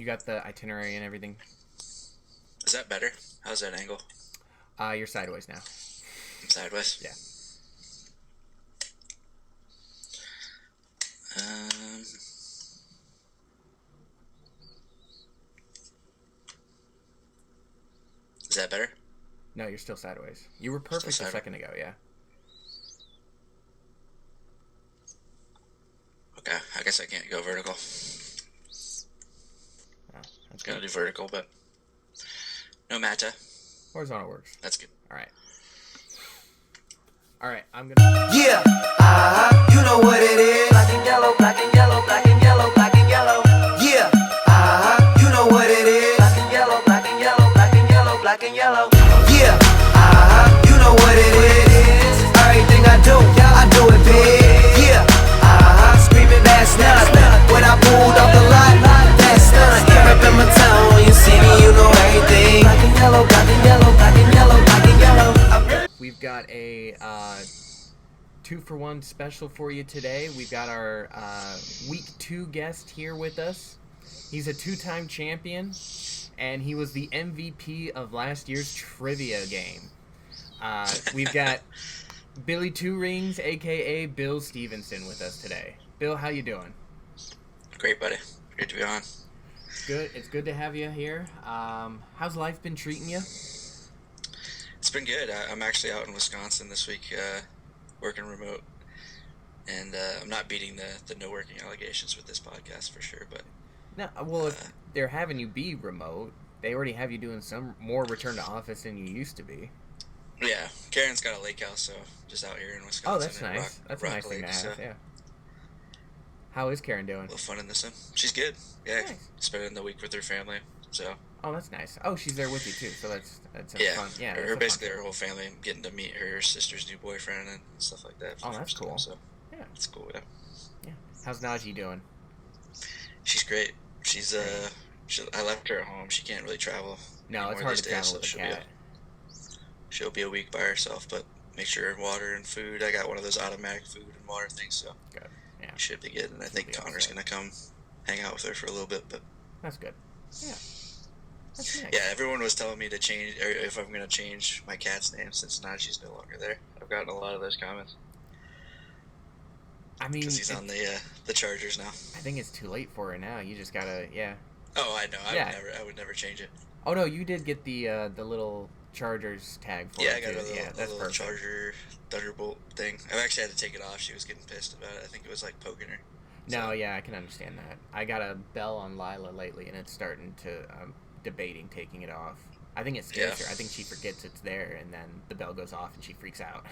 You got the itinerary and everything. Is that better? How's that angle? You're sideways now. I'm sideways. Yeah. Um, is that better? No, you're still sideways. You were Still perfect a sideways. second ago. Yeah. Okay, I guess I can't go vertical. Oh, that's Gonna good. do vertical, but no matter. Horizontal works. That's good. All right. All right. I'm gonna. Yeah, you know what it is. Black and yellow, black and yellow, black and yellow, black and yellow. Yeah, you know what it is. Black and yellow, black and yellow, black and yellow, black and yellow. Yeah, you know what it is. Everything I do it big. Yeah, screaming that's not when I pulled off the lot. That's not reppin' my town. When you see me, you know everything. Black and yellow, black and yellow, black and yellow, black and yellow. We've got a 2-for-1 special for you today. We've got our week 2 guest here with us. He's a 2-time champion, and he was the MVP of last year's trivia game. We've got Billy Two Rings, aka Bill Stephenson, with us today. Bill, how you doing? Great, buddy. Great to be on. Good. It's good to have you here. How's life been treating you? It's been good. I'm actually out in Wisconsin this week, working remote, and I'm not beating the no working allegations with this podcast for sure. But No, well, if they're having you be remote, they already have you doing some more return to office than you used to be. yeah, Karen's got a lake house, so just out here in Wisconsin. Oh, that's at nice. That's a Rock nice thing to Lake, have. so Yeah. How is Karen doing? a little fun in the sun. She's good. Yeah, Nice. spending the week with her family. So Oh, that's nice. Oh, she's there with you too, so that's yeah, fun. Yeah, her that's a basically fun her whole family. I'm getting to meet her sister's new boyfriend and stuff like that. for Oh, the that's first time, cool. So Yeah. it's cool. Yeah, Yeah. How's Najee doing? she's great. She's I left her at home. She can't really travel. No, it's anymore hard these to days, travel with a she'll be cat. she'll be a week by herself, but make sure water and food. I got one of those automatic food and water things, so Good. Yeah, should be good. And I think be all Connor's set. gonna come hang out with her for a little bit. But that's good. Yeah. That's nice. yeah, everyone was telling me to change, or if I'm gonna change my cat's name since Najee's no longer there. I've gotten a lot of those comments I mean, because he's on the Chargers now. I think it's too late for her now. You just gotta, yeah. Oh, I know. Yeah. I would never change it. Oh no, you did get the little Chargers tag for Yeah, it I got too. a little, Yeah, that's perfect. Charger Thunderbolt thing. I've actually had to take it off. She was getting pissed about it. I think it was like poking her. No, So, yeah, I can understand that. I got a bell on Lila lately, and it's starting to debating taking it off. I think it scares Yeah. her. I think she forgets it's there, and then the bell goes off, and she freaks out.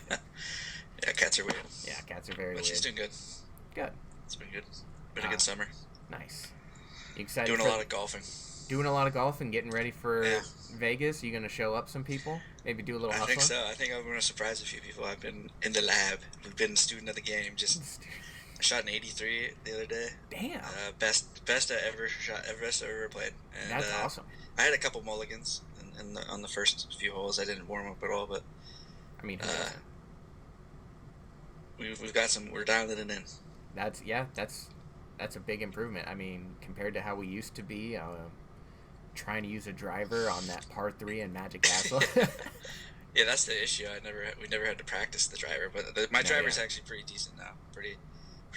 yeah, cats are weird, Yeah, cats are very but weird. she's doing good. Good. It's been good. Been a Ah. good summer. Nice. You excited? Doing a for lot of golfing. doing a lot of golf and getting ready for Yeah. Vegas. You gonna show up some people? Maybe do a little I hustling. think so. I think I'm going to surprise a few people. I've been in the lab. I've been a student of the game. I shot an 83 the other day. Damn, Best I ever shot. Best I ever played. And, that's awesome. I had a couple mulligans on the first few holes. I didn't warm up at all, but I mean, who uh, doesn't? we've got some. We're dialing it in. That's a big improvement. I mean, compared to how we used to be, trying to use a driver on that par 3 in Magic Castle. Yeah, that's the issue. We never had to practice the driver, but my No, driver's yeah. actually pretty decent now. Pretty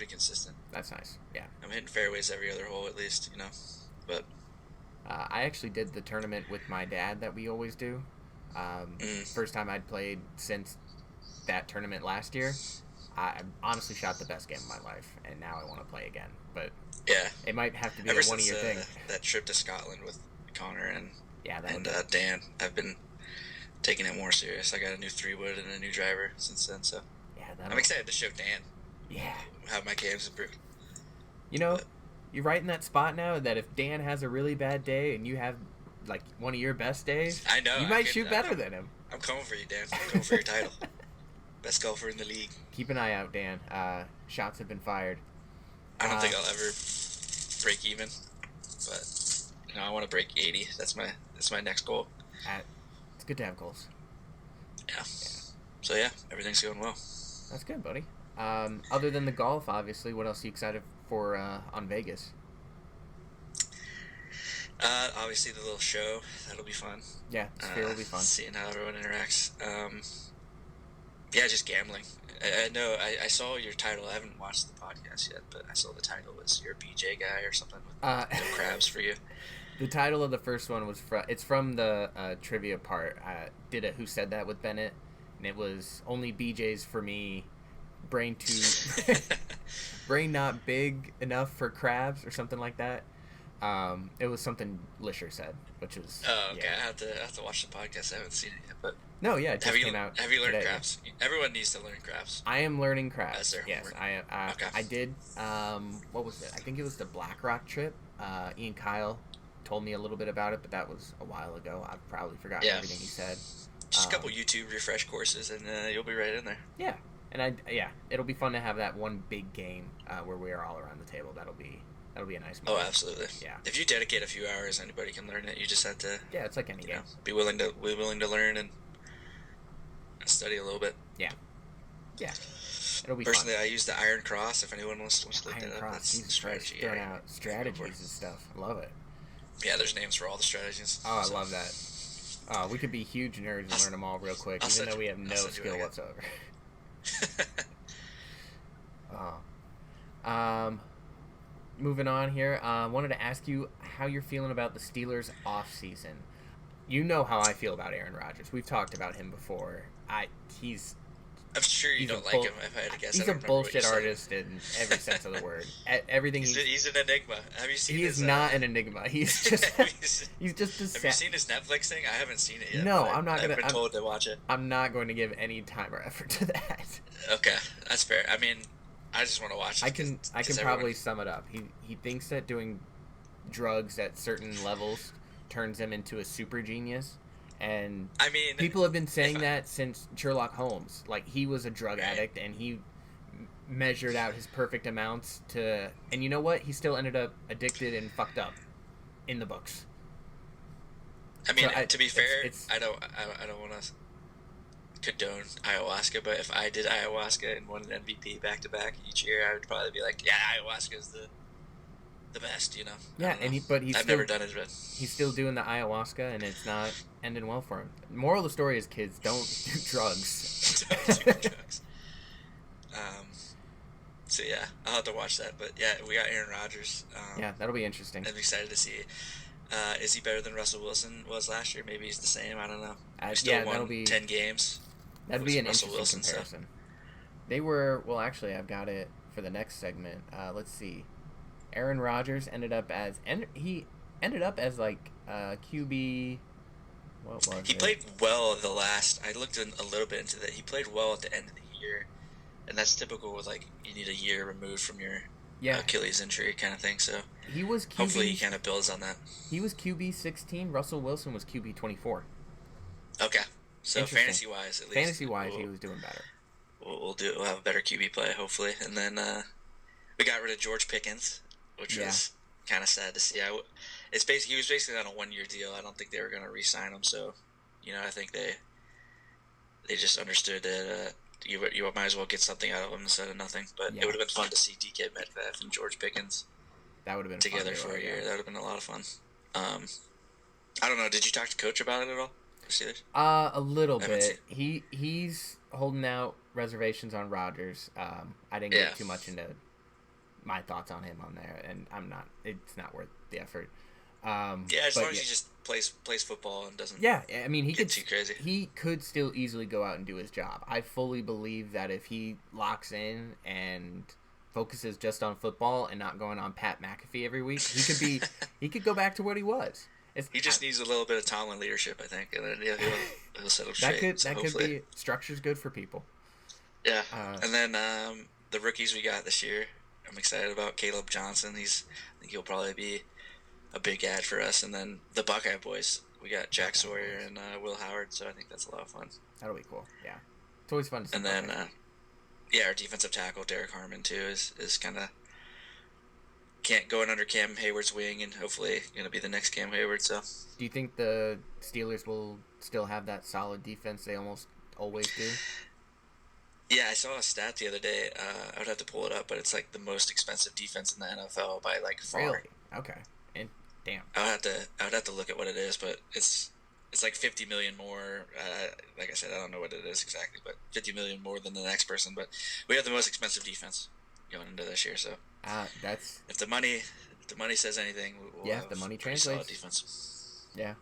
consistent. That's nice. Yeah. I'm hitting fairways every other hole at least, But I actually did the tournament with my dad that we always do. First time I'd played since that tournament last year. I honestly shot the best game of my life, and now I want to play again. But yeah, it might have to be ever one of since your things. that trip to Scotland with Connor and Yeah, that and would Dan, I've been taking it more serious. I got a new 3-wood and a new driver since then, so yeah, I'm excited to show Dan Yeah. how my game's improved. You know, you're right in that spot now that if Dan has a really bad day and you have like one of your best days, I know you might shoot better than him. I'm coming for you, Dan. I'm coming for your title. Best golfer in the league. Keep an eye out, Dan. Shots have been fired. I don't think I'll ever break even, but I want to break 80. That's my next goal. It's good to have goals. Yeah. So yeah, everything's going well. That's good, buddy. Other than the golf, obviously, what else are you excited for on Vegas? Obviously the little show, that'll be fun. Yeah, Sphere will be fun. Seeing how everyone interacts. Yeah, just gambling. I know. I saw your title. I haven't watched the podcast yet, but I saw the title was "You're a BJ guy" or something with no crabs for you. The title of the first one was from the trivia part. I did a Who Said That with Bennett, and it was only BJ's for me. Brain not big enough for crabs or something like that. It was something Lisher said, which was. Oh, okay. Yeah. I have to watch the podcast. I haven't seen it yet, but no, yeah, it just came out. Have you learned today. crabs? Everyone needs to learn crabs. I am learning crabs. As their Yes, homework. I Okay. I did. What was it? I think it was the Black Rock trip. Ian Kyle told me a little bit about it, but that was a while ago. I've probably forgotten everything he said. Just a couple YouTube refresh courses, and you'll be right in there. Yeah, and it'll be fun to have that one big game where we are all around the table. That'll be a nice moment. Oh, absolutely. Yeah. If you dedicate a few hours, anybody can learn it. You just have to. Yeah, it's like any game. Be willing to learn and study a little bit. Yeah. Yeah. It'll be Personally, fun. I use the Iron Cross. If anyone wants to look Iron that up, Cross, that's Jesus Christ, strategy. throwing out strategies and stuff. I love it. Yeah, there's names for all the strategies. Oh, I love that. Oh, we could be huge nerds and learn them all real quick, even though we have no skill whatsoever. Moving on here, wanted to ask you how you're feeling about the Steelers' off-season. You know how I feel about Aaron Rodgers. We've talked about him before. I'm sure you don't like him. If I had to guess, he's a bullshit artist in every sense of the word. Everything he's an enigma. Have you seen? He is not an enigma. He's just he's just. Have you seen his Netflix thing? I haven't seen it yet. No, I'm not gonna. I've been told to watch it. I'm not going to give any time or effort to that. Okay, that's fair. I mean, I just want to watch it. I can probably sum it up. He thinks that doing drugs at certain levels turns him into a super genius. And I mean, people have been saying that since Sherlock Holmes. Like, he was a drug addict, and he measured out his perfect amounts to... And you know what? He still ended up addicted and fucked up in the books. I mean, so to be fair, I don't want to condone ayahuasca, but if I did ayahuasca and won an MVP back-to-back each year, I would probably be like, yeah, ayahuasca is the best, you know? Yeah, I've never done it, but... He's still doing the ayahuasca, and it's not ending well for him. Moral of the story is, kids, don't do drugs. Don't do drugs. So yeah, I'll have to watch that. But yeah, we got Aaron Rodgers. Yeah, that'll be interesting. I'm excited to see it. Is he better than Russell Wilson was last year? Maybe he's the same. I don't know. He still won 10 games. That'd be an interesting comparison. So. They were... Well, actually, I've got it for the next segment. Let's see. Aaron Rodgers ended up as like QB. What was he played well the last. I looked a little bit into that. He played well at the end of the year, and that's typical with, like, you need a year removed from your Achilles injury kind of thing. So he was QB, hopefully he kind of builds on that. He was QB 16. Russell Wilson was QB 24. Okay, so fantasy wise, at least he was doing better. We'll have a better QB play hopefully, and then we got rid of George Pickens, which was kind of sad to see. He was basically on a 1-year deal. I don't think they were going to re-sign him. So, I think they just understood that you might as well get something out of him instead of nothing. But it would have been fun to see DK Metcalf and George Pickens together for a year. That would have been a lot of fun. I don't know. Did you talk to Coach about it at all? A little bit. He's holding out reservations on Rodgers. I didn't get too much into my thoughts on him on there, and it's not worth the effort. As long as he just plays football and doesn't. Yeah, I mean, get too crazy. He could still easily go out and do his job. I fully believe that if he locks in and focuses just on football and not going on Pat McAfee every week, he could go back to what he was. He just needs a little bit of Tomlin leadership, I think, and then he'll settle straight. That could be structure's good for people. Yeah, and then the rookies we got this year, I'm excited about Caleb Johnson. I think he'll probably be a big ad for us. And then the Buckeye boys, we got Jack Sawyer and Will Howard, so I think that's a lot of fun. That'll be cool. Yeah, it's always fun to see. And then our defensive tackle Derek Harmon too is kind of going under Cam Hayward's wing, and hopefully going to be the next Cam Hayward. So, do you think the Steelers will still have that solid defense they almost always do? Yeah, I saw a stat the other day. I would have to pull it up, but it's like the most expensive defense in the NFL by like far. Really? Okay. Damn. I would have to look at what it is, but it's like 50 million more. Like I said, I don't know what it is exactly, but 50 million more than the next person. But we have the most expensive defense going into this year, so that's if the money says anything, we'll have the money pretty translates. solid defense. Yeah.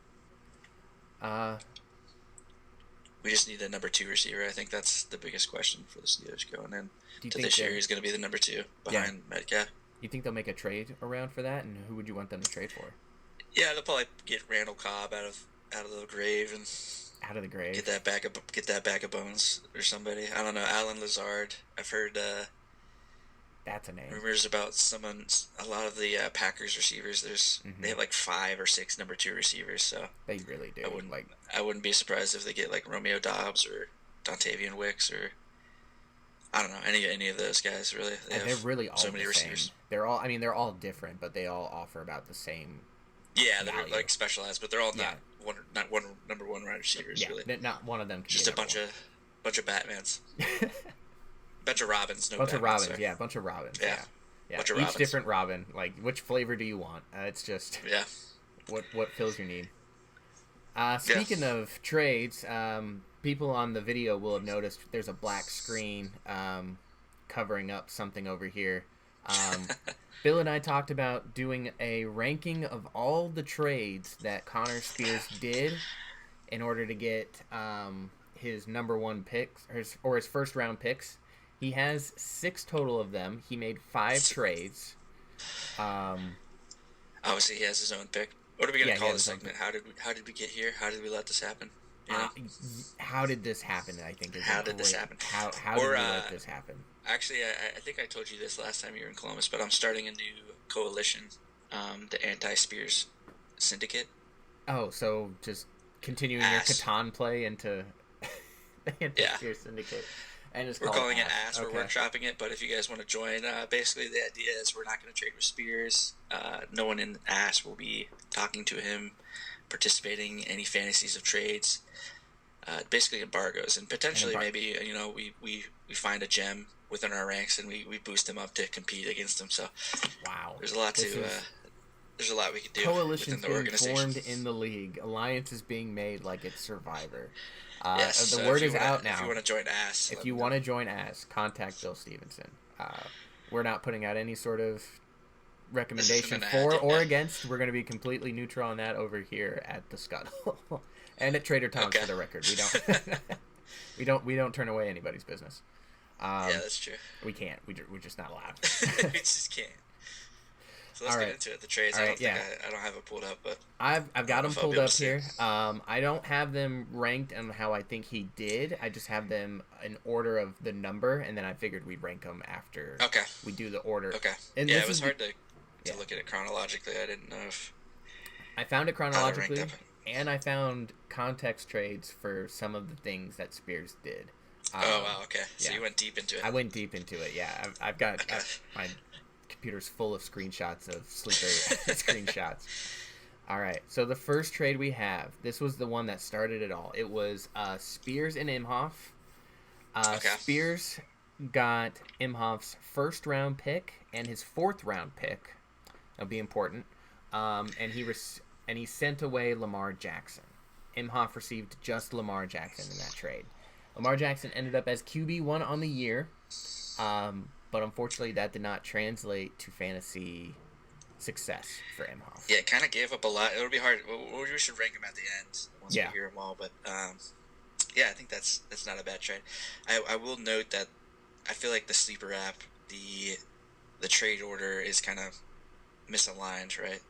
We just need a number 2 receiver. I think that's the biggest question for the Steelers going in to think this year. He's going to be the number 2 behind Metcalf. You think they'll make a trade around for that, and who would you want them to trade for? Yeah, they'll probably get Randall Cobb out of the grave and get that bag of bones or somebody. I don't know. Alan Lazard. I've heard that's a name. Rumors about a lot of the Packers receivers. They have like 5 or 6 number 2 receivers. So they really do. I wouldn't be surprised if they get like Romeo Doubs or Dontavian Wicks or I don't know any of those guys really. They're really all so many the receivers. Same. They're all different, but they all offer about the same. Yeah, they're like specialized, but they're all not one number 1 wide receivers really. Not one of them. Just a bunch of Batmans. Bunch of Robins. Bunch of Robins. Yeah. Bunch of Robins. Each different Robin. Like, which flavor do you want? It's just what fills your need. Speaking of trades, people on the video will have noticed there's a black screen covering up something over here. Bill and I talked about doing a ranking of all the trades that Connor Spears did in order to get his number 1 picks or his first round picks. He has 6 total of them. He made 5 trades. Obviously, he has his own pick. What are we gonna call this segment? How did we get here? How did we let this happen? How did this happen? I think. How did this happen? How did we let this happen? Actually, I think I told you this last time you were in Columbus, but I'm starting a new coalition, the Anti-Spears Syndicate. Oh, so just continuing your Catan play into the Anti-Spears Syndicate. And we're calling it Ass. Okay. We're workshopping it, but if you guys want to join, basically the idea is we're not going to trade with Spears. No one in Ass will be talking to him, participating in any fantasies of trades. Basically embargoes, and potentially maybe we find a gem within our ranks and we boost him up to compete against him. So there's a lot there's a lot we can do. Coalitions within the being organization. Formed in the league. Alliance is being made like it's Survivor. Yes, the word is out now. If you want to join Ass, if you want to join Ass, contact Bill Stephenson. We're not putting out any sort of recommendation for or against. We're going to be completely neutral on that over here at the Scuttle and at Trader Tom's for the record. We don't turn away anybody's business. Yeah, that's true. We can't. We're just not allowed. We just can't. So let's get into it. The trades. I don't have it pulled up, but I've got them pulled up here. I don't have them ranked on how I think he did. I just have them in order of the number, and then I figured we'd rank them after. We do the order. And it was hard to look at it chronologically. I didn't know if I found it chronologically, and I found context trades for some of the things that Spears did. Oh wow, okay. So you went deep into it. I went deep into it. Yeah, I've got my computer's full of screenshots of sleeper screenshots. All right, so the first trade we have, this was the one that started it all. It was Spears and Imhoff. Spears got Imhoff's first round pick and his 4th round pick. That'll be important. And he sent away Lamar Jackson. Imhoff received just Lamar Jackson in that trade. Lamar Jackson ended up as QB1 on the year. But unfortunately, that did not translate to fantasy success for Imhoff. Yeah, it kind of gave up a lot. It'll be hard. We should rank them at the end once we hear them all. But I think that's not a bad trade. I will note that I feel like the sleeper app, the trade order is kind of misaligned, right?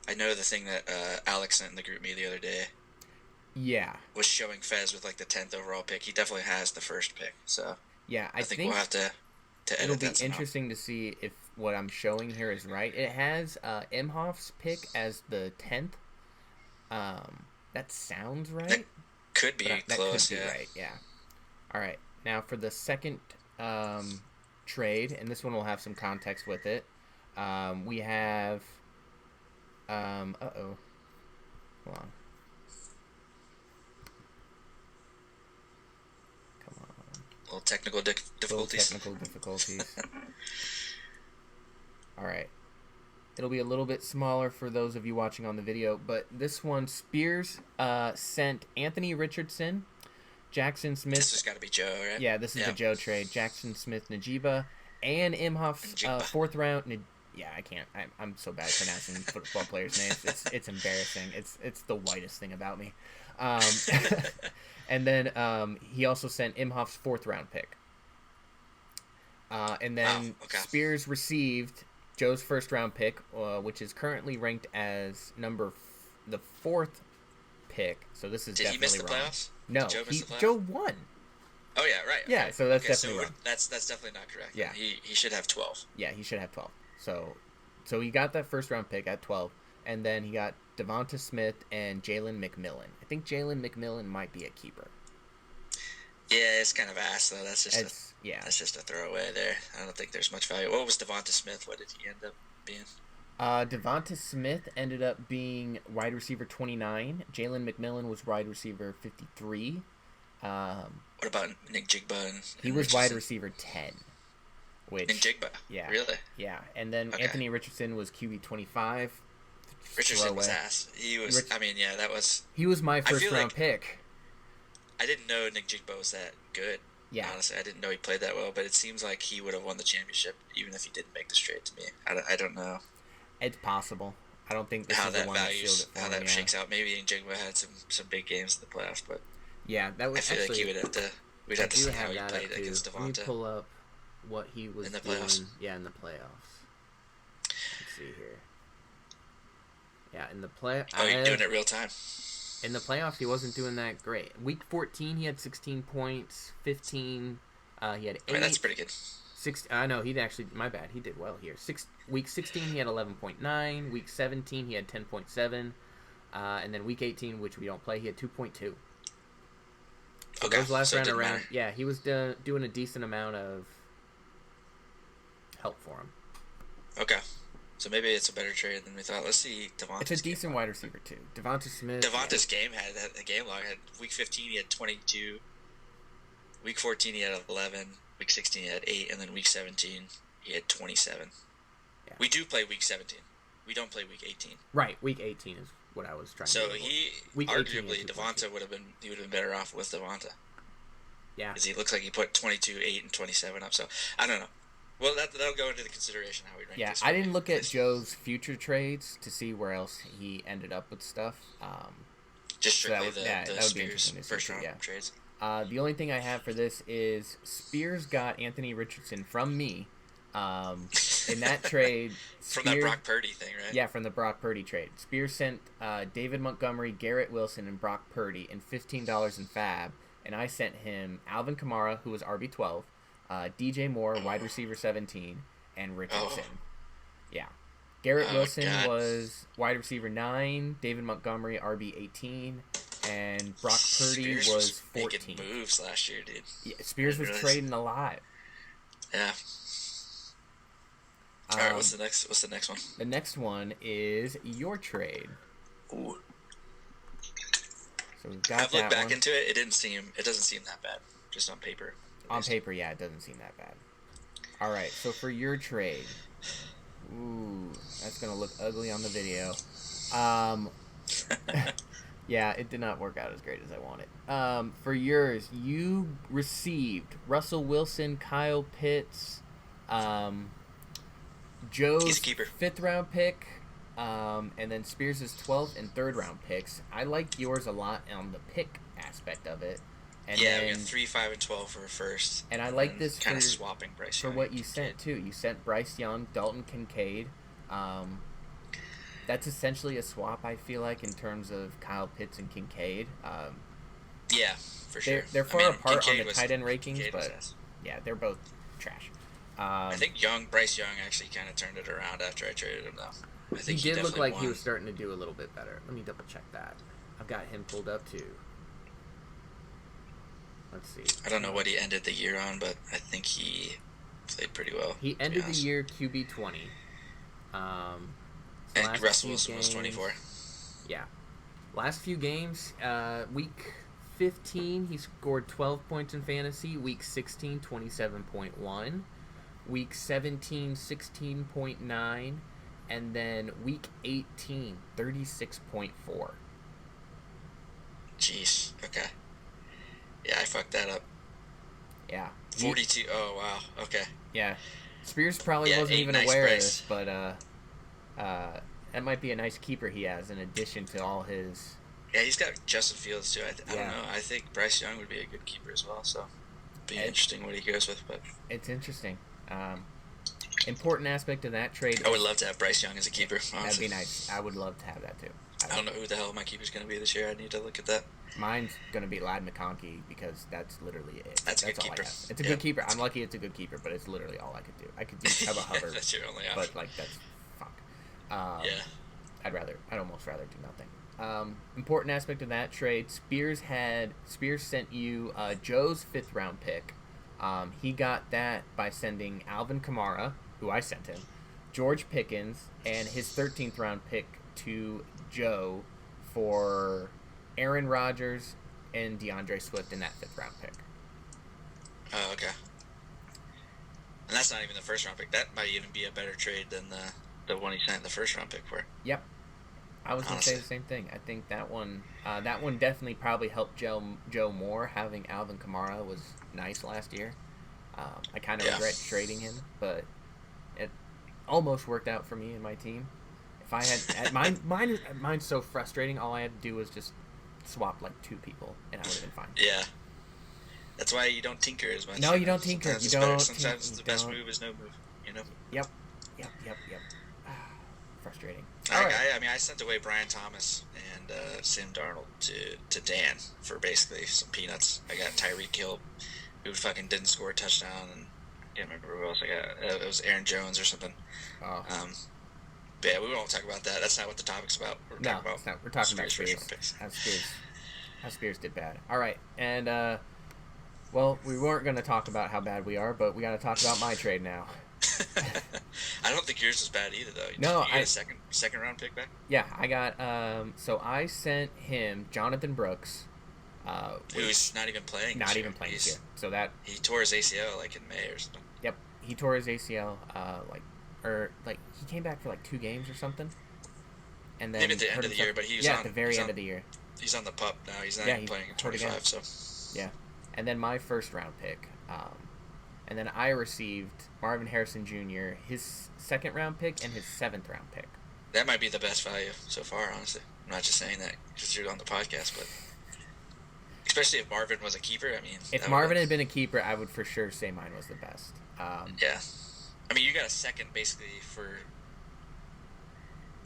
I know the thing that Alex sent in the group me the other day. Yeah. Was showing Fez with like the 10th overall pick. He definitely has the first pick. So yeah, I think we'll have to edit it'll that be interesting to see if what I'm showing here is right. It has Imhoff's pick as the 10th. That sounds right. That could be close. That could be right. Yeah. All right. Now for the second trade, and this one will have some context with it. We have. Hold on. Little technical difficulties. All right. It'll be a little bit smaller for those of you watching on the video, but this one, Spears sent Anthony Richardson, Jackson Smith. This has got to be Joe, right? Yeah, this is the Joe trade. Jackson Smith, Najiba, and Imhoff's fourth round. Yeah, I can't. I'm so bad at pronouncing football players' names. It's embarrassing. It's the whitest thing about me. And then he also sent Imhoff's fourth round pick. And then Spears received Joe's first round pick, which is currently ranked as the fourth pick. So this is Did definitely he miss the wrong. playoffs? No, Joe won. Oh yeah, right. Yeah, okay. so that's definitely wrong. That's definitely not correct. Yeah, he should have 12. Yeah, he should have 12. So he got that first round pick at 12, and then he got Devonta Smith and Jalen McMillan. I think Jalen McMillan might be a keeper. Yeah, it's kind of ass though. That's just a throwaway there. I don't think there's much value. What was Devonta Smith? What did he end up being? Devonta Smith ended up being wide receiver 29. Jalen McMillan was wide receiver 53. What about Nick Jigba? He was wide receiver 10. Nick Jigba? Yeah. Really? Yeah, and then Anthony Richardson was QB 25. Richardson was ass. He was. That was. He was my first round pick. I didn't know Nick Jigba was that good. Yeah. Honestly, I didn't know he played that well, but it seems like he would have won the championship even if he didn't make the straight to me. I don't know. It's possible. I don't think this how is the that one values, that how that shakes out. Maybe Jigba had some big games in the playoffs, but yeah, that was. I feel like he would have to. We'd have to see how he played against Devonta. Let me pull up what he was in the doing. Playoffs. Yeah, in the playoffs. Let's see here. Yeah, in the play. Oh, you're doing it real time. In the playoffs, he wasn't doing that great. Week 14, he had 16 points. 15, he had 8. I mean, that's pretty good. I know he actually. My bad. He did well here. Week 16, he had 11.9. Week 17, he had 10.7. And then week 18, which we don't play, he had 2.2. So those last round around, yeah, he was doing a decent amount of help for him. Okay. So maybe it's a better trade than we thought. Let's see Devonta's. It's a decent wide receiver too. Devonta Smith. Devonta's game had the game log had week 15 he had 22. Week 14 he had 11. Week 16 he had 8, and then week 17 he had 27. Yeah. We do play week 17. We don't play week 18. Right, week 18 is what I was trying to. So arguably Devonta would have been better off with Devonta. Yeah. Because he looks like he put 22, 8, and 27 up. So I don't know. Well, that'll go into the consideration how we rank this. Yeah, I didn't look at Joe's future trades to see where else he ended up with stuff. Just strictly the Spears first round trades. The only thing I have for this is Spears got Anthony Richardson from me. In that trade, from that Brock Purdy thing, right? Yeah, from the Brock Purdy trade. Spears sent David Montgomery, Garrett Wilson, and Brock Purdy in $15 in Fab, and I sent him Alvin Kamara, who was RB12, DJ Moore, wide receiver 17, and Richardson. Yeah. Garrett Wilson was wide receiver 9, David Montgomery, RB 18, and Brock Purdy was 14. Making moves last year, dude. Yeah, Spears was trading a lot. Yeah. All right, what's the next one? The next one is your trade. Ooh. So we've got I've looked back into it. It doesn't seem that bad, just on paper. On paper, yeah, it doesn't seem that bad. All right, so for your trade, ooh, that's gonna look ugly on the video. Yeah, it did not work out as great as I wanted. For yours, you received Russell Wilson, Kyle Pitts, Joe's 5th round pick, and then Spears' 12th and 3rd round picks. I like yours a lot on the pick aspect of it. And we got 3, 5, and 12 for a first. And I like this kind of swapping Bryce Young for what you sent too. You sent Bryce Young, Dalton Kincaid. That's essentially a swap, I feel like, in terms of Kyle Pitts and Kincaid. Yeah, for sure. They're far apart Kincaid on the tight end rankings, but yeah, they're both trash. I think Bryce Young actually kind of turned it around after I traded him, though. I think he did look like he was starting to do a little bit better. Let me double check that. I've got him pulled up too. Let's see. I don't know what he ended the year on, but I think he played pretty well. He ended the year QB 20. And Russell Wilson was 24. Yeah. Last few games, week 15, he scored 12 points in fantasy. Week 16, 27.1. Week 17, 16.9. And then week 18, 36.4. Jeez. Okay. Yeah, I fucked that up. Yeah. 42. Oh, wow. Okay. Yeah. Spears probably wasn't even aware of this, but that might be a nice keeper he has in addition to all his... Yeah, he's got Justin Fields, too. I don't know. I think Bryce Young would be a good keeper as well, so it'd be interesting what he goes with. But it's interesting. Important aspect of that trade. I would love to have Bryce Young as a keeper, honestly. That'd be nice. I would love to have that, too. I don't know who the hell my keeper's going to be this year. I need to look at that. Mine's going to be Lad McConkey because that's literally it. That's a good keeper. It's a good keeper. I'm lucky it's a good keeper, but it's literally all I could do. I could do Chuba Hubbard. That's your only option. But, like, that's fuck. Yeah. I'd almost rather do nothing. Important aspect of that trade, Spears sent you Joe's 5th round pick. He got that by sending Alvin Kamara, who I sent him, George Pickens, and his 13th round pick to Joe for Aaron Rodgers and DeAndre Swift in that 5th round pick. Oh, okay. And that's not even the 1st round pick. That might even be a better trade than the one he sent the 1st round pick for. Yep. I was going to say the same thing. I think that one definitely probably helped Joe more. Having Alvin Kamara was nice last year. I kind of regret trading him, but it almost worked out for me and my team. If I had mine's so frustrating. All I had to do was just swap like 2 people, and I would have been fine. Yeah, that's why you don't tinker as much. No, you don't tinker. Sometimes the best move is no move. You know. Yep. Frustrating. All right. I sent away Brian Thomas and Sam Darnold to Dan for basically some peanuts. I got Tyreek Hill, who fucking didn't score a touchdown, and I can't remember who else I got. It was Aaron Jones or something. Oh. But yeah, we won't talk about that. That's not what the topic's about. We're talking about Spears. How Spears did bad. All right, and well, we weren't going to talk about how bad we are, but we got to talk about my trade now. I don't think yours was bad either, though. No, you got a second round pick back? Yeah, I got. So I sent him Jonathan Brooks, who's not even playing. Not even playing this year. So that he tore his ACL like in May or something. Yep, he tore his ACL. He came back for like 2 games or something. And then maybe at the end of the year, but he was at the very end of the year. He's on the pup now. He's not even playing in 25. So yeah, and then my 1st round pick. And then I received Marvin Harrison Jr., his 2nd round pick, and his 7th round pick. That might be the best value so far, honestly. I'm not just saying that because you're on the podcast, but especially if Marvin was a keeper. I mean, if Marvin had been a keeper, I would for sure say mine was the best. Yeah, I mean, you got a 2nd basically for.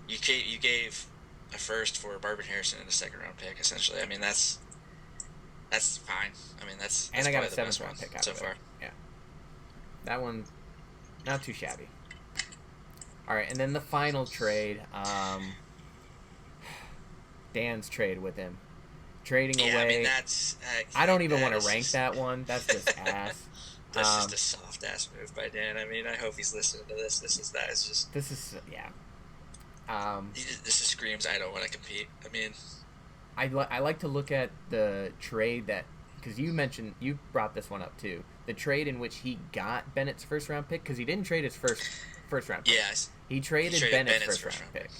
You gave a 1st for Marvin Harrison and a 2nd round pick, essentially. I mean, that's fine. I mean, that's and I got a the 7th round pick out so of it. far. Yeah. That one, not too shabby. All right, and then the final trade, Dan's trade with him. Trading away. I mean, that's... I don't even want to rank that one. That's just ass. That's just a soft-ass move by Dan. I mean, I hope he's listening to this. This just screams, I don't want to compete. I mean... I like to look at the trade that... Because you brought this one up, too. The trade in which he got Bennett's 1st round pick, because he didn't trade his first round pick. Yes. He traded Bennett's first round pick.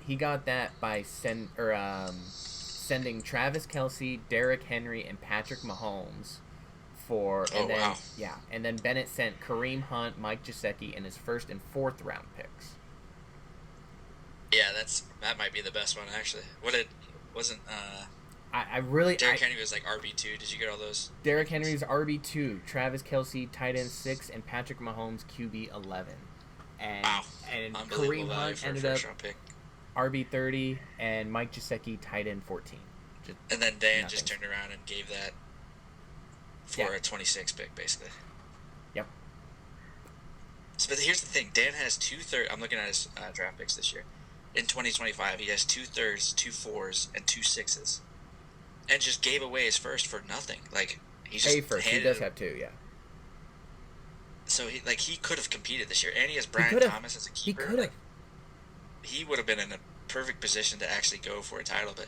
He got that by sending Travis Kelce, Derrick Henry, and Patrick Mahomes and then Bennett sent Kareem Hunt, Mike Gesicki, and his 1st and 4th round picks. Yeah, that might be the best one, actually. Derrick Henry was like RB2. Did you get all those? Derrick Henry's RB2, Travis Kelce tight end 6, and Patrick Mahomes QB 11. And Kareem Hunt ended up RB30, and Mike Gesicki tight end 14. And then Dan just turned around and gave that for a 26 pick, basically. Yep. So, but here's the thing: Dan has 2/3. I'm looking at his draft picks this year. In 2025, he has 2/3, 2 4s, and 2 6s. And just gave away his 1st for nothing. Like he just he does have 2, yeah. So he could have competed this year, and he has Brian Thomas as a keeper. He could have. He would have been in a perfect position to actually go for a title, but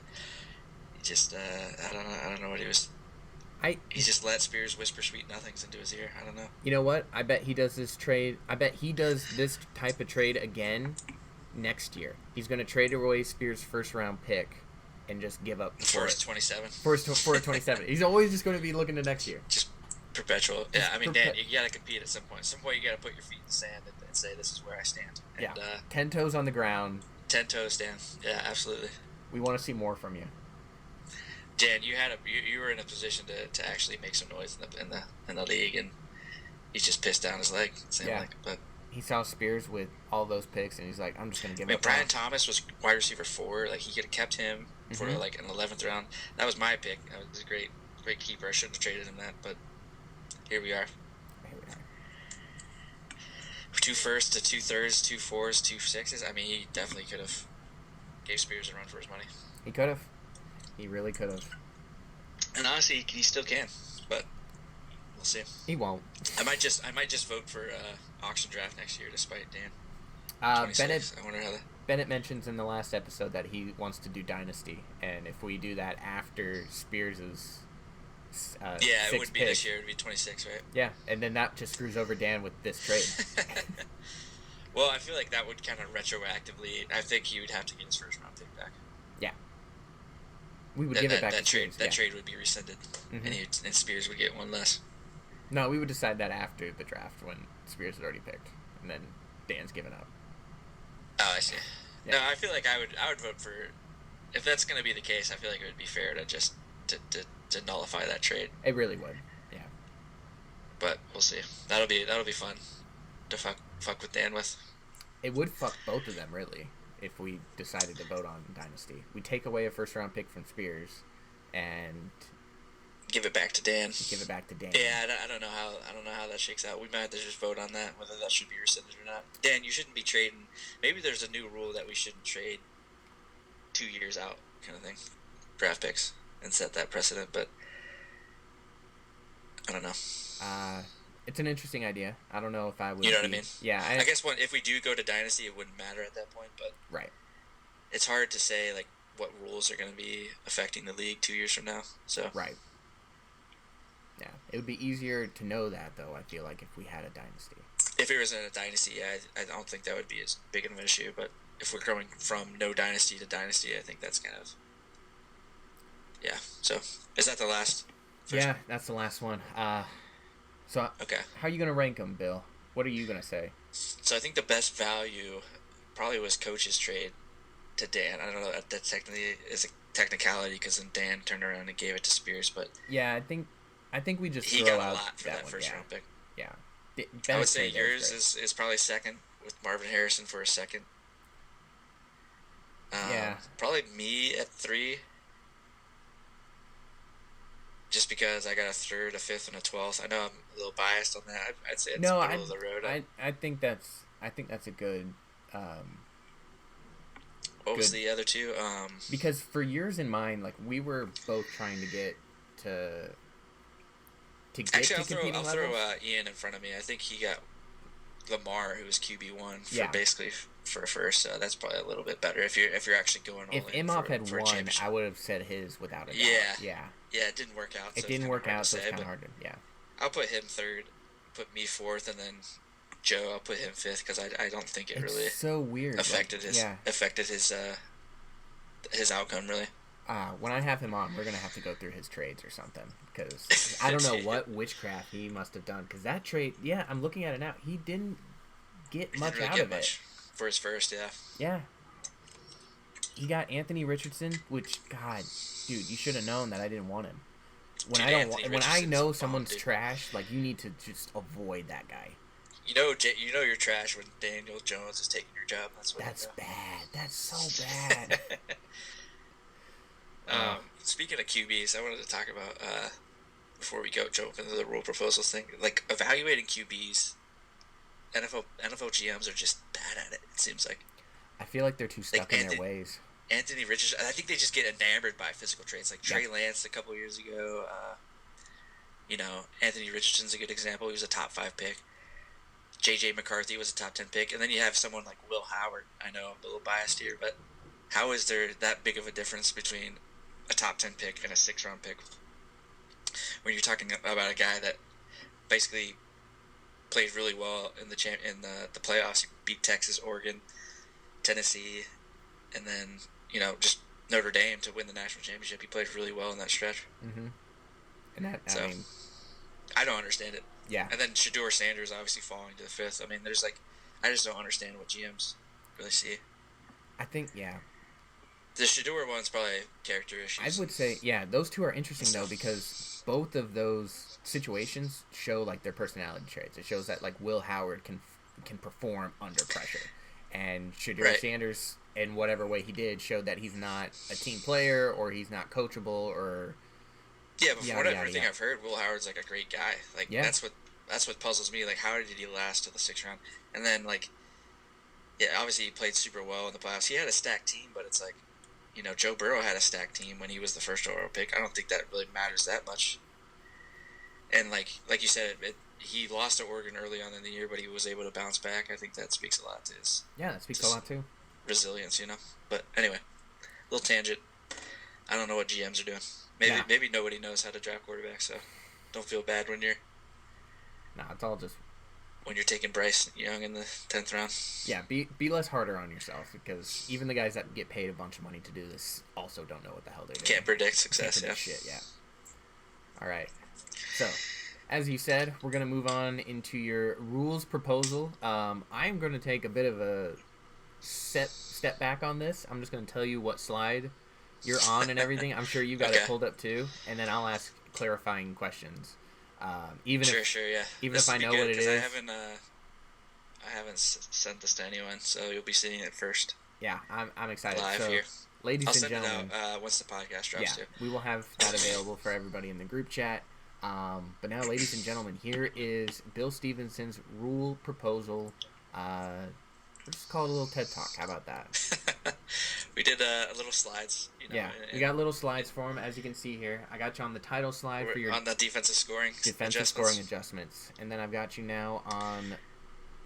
he just I don't know what he was He just let Spears whisper sweet nothings into his ear. I don't know. You know what? I bet he does this trade. I bet he does this type of trade again next year. He's going to trade away Spears' first round pick and just give up for his 27. For his 27. He's always just going to be looking to next year. Just perpetual. Yeah, I mean, Dan, you got to compete at some point. At some point, you got to put your feet in the sand and say, this is where I stand. And, yeah. 10 toes on the ground. 10 toes, Dan. Yeah, absolutely. We want to see more from you. Dan, you were in a position to actually make some noise in the league, and he just pissed down his leg. But he saw Spears with all those picks, and he's like, I'm just gonna give it. Brian Thomas was wide receiver 4. Like, he could have kept him for like an 11th round. That was my pick. That was a great keeper. I shouldn't have traded him that, but here we are. 2 firsts to 2 thirds, 2 fours, 2 sixes. I mean, he definitely could have gave Spears a run for his money. He could have. He really could have. And honestly, he still can, but we'll see. He won't. I might just vote for auction draft next year, despite Dan. Bennett. I wonder how that. Bennett mentions in the last episode that he wants to do Dynasty, and if we do that after Spears's. It wouldn't be this year. It'd be 26, right? Yeah, and then that just screws over Dan with this trade. Well, I feel like that would kind of retroactively. I think he would have to get his first round pick back. Yeah. We would give it back to Spears. Spears. That trade would be rescinded, and Spears would get one less. No, we would decide that after the draft when Spears had already picked, and then Dan's given up. Oh, I see. Yeah. No, I feel like I would vote for. If that's going to be the case, I feel like it would be fair to just to nullify that trade. It really would. Yeah. But we'll see. That'll be fun to fuck with Dan with. It would fuck both of them really. If we decided to vote on Dynasty, we take away a first round pick from Spears, and give it back to Dan. Yeah, I don't know how that shakes out. We might have to just vote on that, whether that should be rescinded or not. Dan, you shouldn't be trading. Maybe there's a new rule that we shouldn't trade 2 years out, kind of thing, draft picks, and set that precedent. But I don't know. It's an interesting idea. I don't know if I would. You know what I mean? Yeah. I guess if we do go to Dynasty, it wouldn't matter at that point. But right. It's hard to say like what rules are going to be affecting the league 2 years from now. So right. Yeah, it would be easier to know that though. I feel like if we had a Dynasty. If it was in a Dynasty, yeah, I don't think that would be as big of an issue. But if we're going from no Dynasty to Dynasty, I think that's kind of. Yeah. So is that the last? Yeah, that's the last one. So okay. How are you gonna rank them, Bill? What are you gonna say? So I think the best value probably was Coach's trade to Dan. I don't know that technically is a technicality because then Dan turned around and gave it to Spears, but yeah, I think we just he got a lot for that first round pick. Yeah, I would say yours is probably second with Marvin Harrison for a second. Yeah, probably me at 3. Just because I got a 3rd, a 5th, and a 12th. I know I'm a little biased on that. I'd say it's middle of the road. I think that's a good. What was the other two? Because for yours and mine, like we were both trying to get to actually, to competing I'll levels. throw Ian in front of me. I think he got Lamar, who was QB1 for basically for a first. So that's probably a little bit better if you're actually going. If Imhoff had won, I would have said his without a doubt. Yeah, it didn't work out. It didn't work out, so it's kind of hard to. Yeah. I'll put him 3rd, put me 4th, and then Joe. I'll put him 5th because I don't think it's really so weird affected his outcome really. When I have him on, we're gonna have to go through his trades or something because I don't know what witchcraft he must have done because that trade. Yeah, I'm looking at it now. He didn't get much out of it for his first. Yeah. Yeah. He got Anthony Richardson, which God, dude, you should have known that I didn't want him. When I know someone's trash, like you need to just avoid that guy. You know you're trash when Daniel Jones is taking your job. That's bad. That's so bad. Speaking of QBs, I wanted to talk about before we jump into the rule proposals thing, like evaluating QBs. NFL GMs are just bad at it. It seems like. I feel like they're too stuck in their ways. Anthony Richardson, I think they just get enamored by physical traits. Like Trey Lance a couple years ago. Anthony Richardson's a good example. He was a top 5 pick. J.J. McCarthy was a top 10 pick. And then you have someone like Will Howard. I know I'm a little biased here, but how is there that big of a difference between a top 10 pick and a 6th round pick? when you're talking about a guy that basically played really well in the playoffs. He beat Texas, Oregon, Tennessee, and then just Notre Dame to win the national championship. He played really well in that stretch. Mm-hmm. And that, so, I mean, I don't understand it. Yeah. And then Shedeur Sanders obviously falling to the 5th. I mean, there's I just don't understand what GMs really see. I think, yeah. The Shedeur one's probably character issues. I would say, yeah, those two are interesting though, because both of those situations show like their personality traits. It shows that like Will Howard can perform under pressure, and Shedeur Sanders, in whatever way he did, showed that he's not a team player or he's not coachable or. Yeah, but from everything I've heard, Will Howard's like a great guy. Like that's what puzzles me. Like, how did he last to the 6th round? And then obviously he played super well in the playoffs. He had a stacked team, but it's like, Joe Burrow had a stacked team when he was the first overall pick. I don't think that really matters that much. And like you said, he lost to Oregon early on in the year, but he was able to bounce back. I think that speaks a lot to his. Yeah, that speaks a lot too. Resilience, But anyway, little tangent. I don't know what GMs are doing. Maybe nobody knows how to draft quarterbacks, so don't feel bad when you're. Nah, it's all just. When you're taking Bryce Young in the 10th round. Yeah, be less harder on yourself, because even the guys that get paid a bunch of money to do this also don't know what the hell they're doing. Can't predict success. Can't predict shit, yeah. All right. So, as you said, we're gonna move on into your rules proposal. I'm gonna take a bit of a step back on this. I'm just gonna tell you what slide you're on and everything. I'm sure you've got it pulled up too, and then I'll ask clarifying questions. Even if I know what it is. I haven't sent this to anyone, so you'll be seeing it first. Yeah, I'm excited. Live so, here. Ladies I'll and send gentlemen, it out once the podcast drops too. We will have that available for everybody in the group chat. But now, ladies and gentlemen, here is Bill Stephenson's rule proposal. We'll just call it a little TED Talk. How about that? We did a little slides. We got little slides for him, as you can see here. I got you on the title slide for your on the defensive scoring adjustments, and then I've got you now on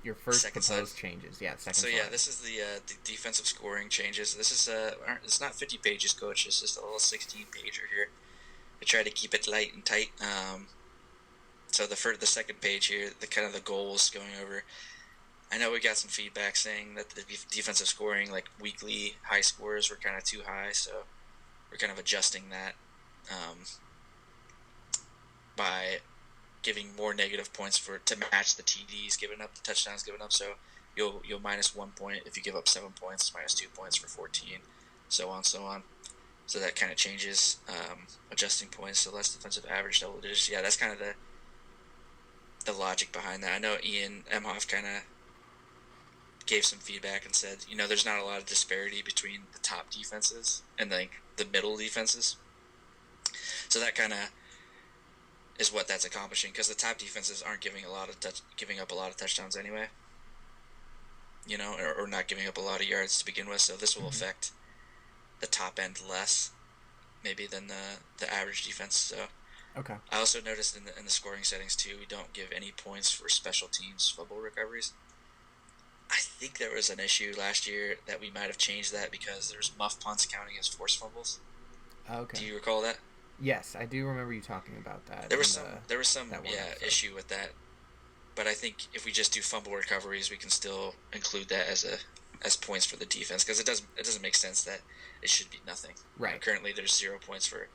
your first proposed changes. Yeah, second. So slide. This is the defensive scoring changes. This is it's not 50 pages, Coach. It's just a little 16-pager here. I try to keep it light and tight. So the second page here, the goals going over. I know we got some feedback saying that the defensive scoring, like weekly high scores, were kind of too high, so we're kind of adjusting that by giving more negative points to match the TDs given up, the touchdowns given up. So you'll minus 1 point if you give up 7 points, minus 2 points for 14, so on. So that kind of changes, adjusting points, so less defensive average, double digits. Yeah, that's kind of the logic behind that. I know Ian Emhoff kind of gave some feedback and said, there's not a lot of disparity between the top defenses and the middle defenses. So that kind of is what that's accomplishing, because the top defenses aren't giving up a lot of touchdowns anyway. Or not giving up a lot of yards to begin with. So this will affect the top end less, maybe, than the average defense. So okay. I also noticed in the scoring settings too, we don't give any points for special teams fumble recoveries. I think there was an issue last year that we might have changed that because there's muff punts counting as forced fumbles. Okay. Do you recall that? Yes, I do remember you talking about that. There was some issue with that, but I think if we just do fumble recoveries, we can still include that as points for the defense, because it doesn't make sense that it should be nothing. Right. Currently, there's 0 points for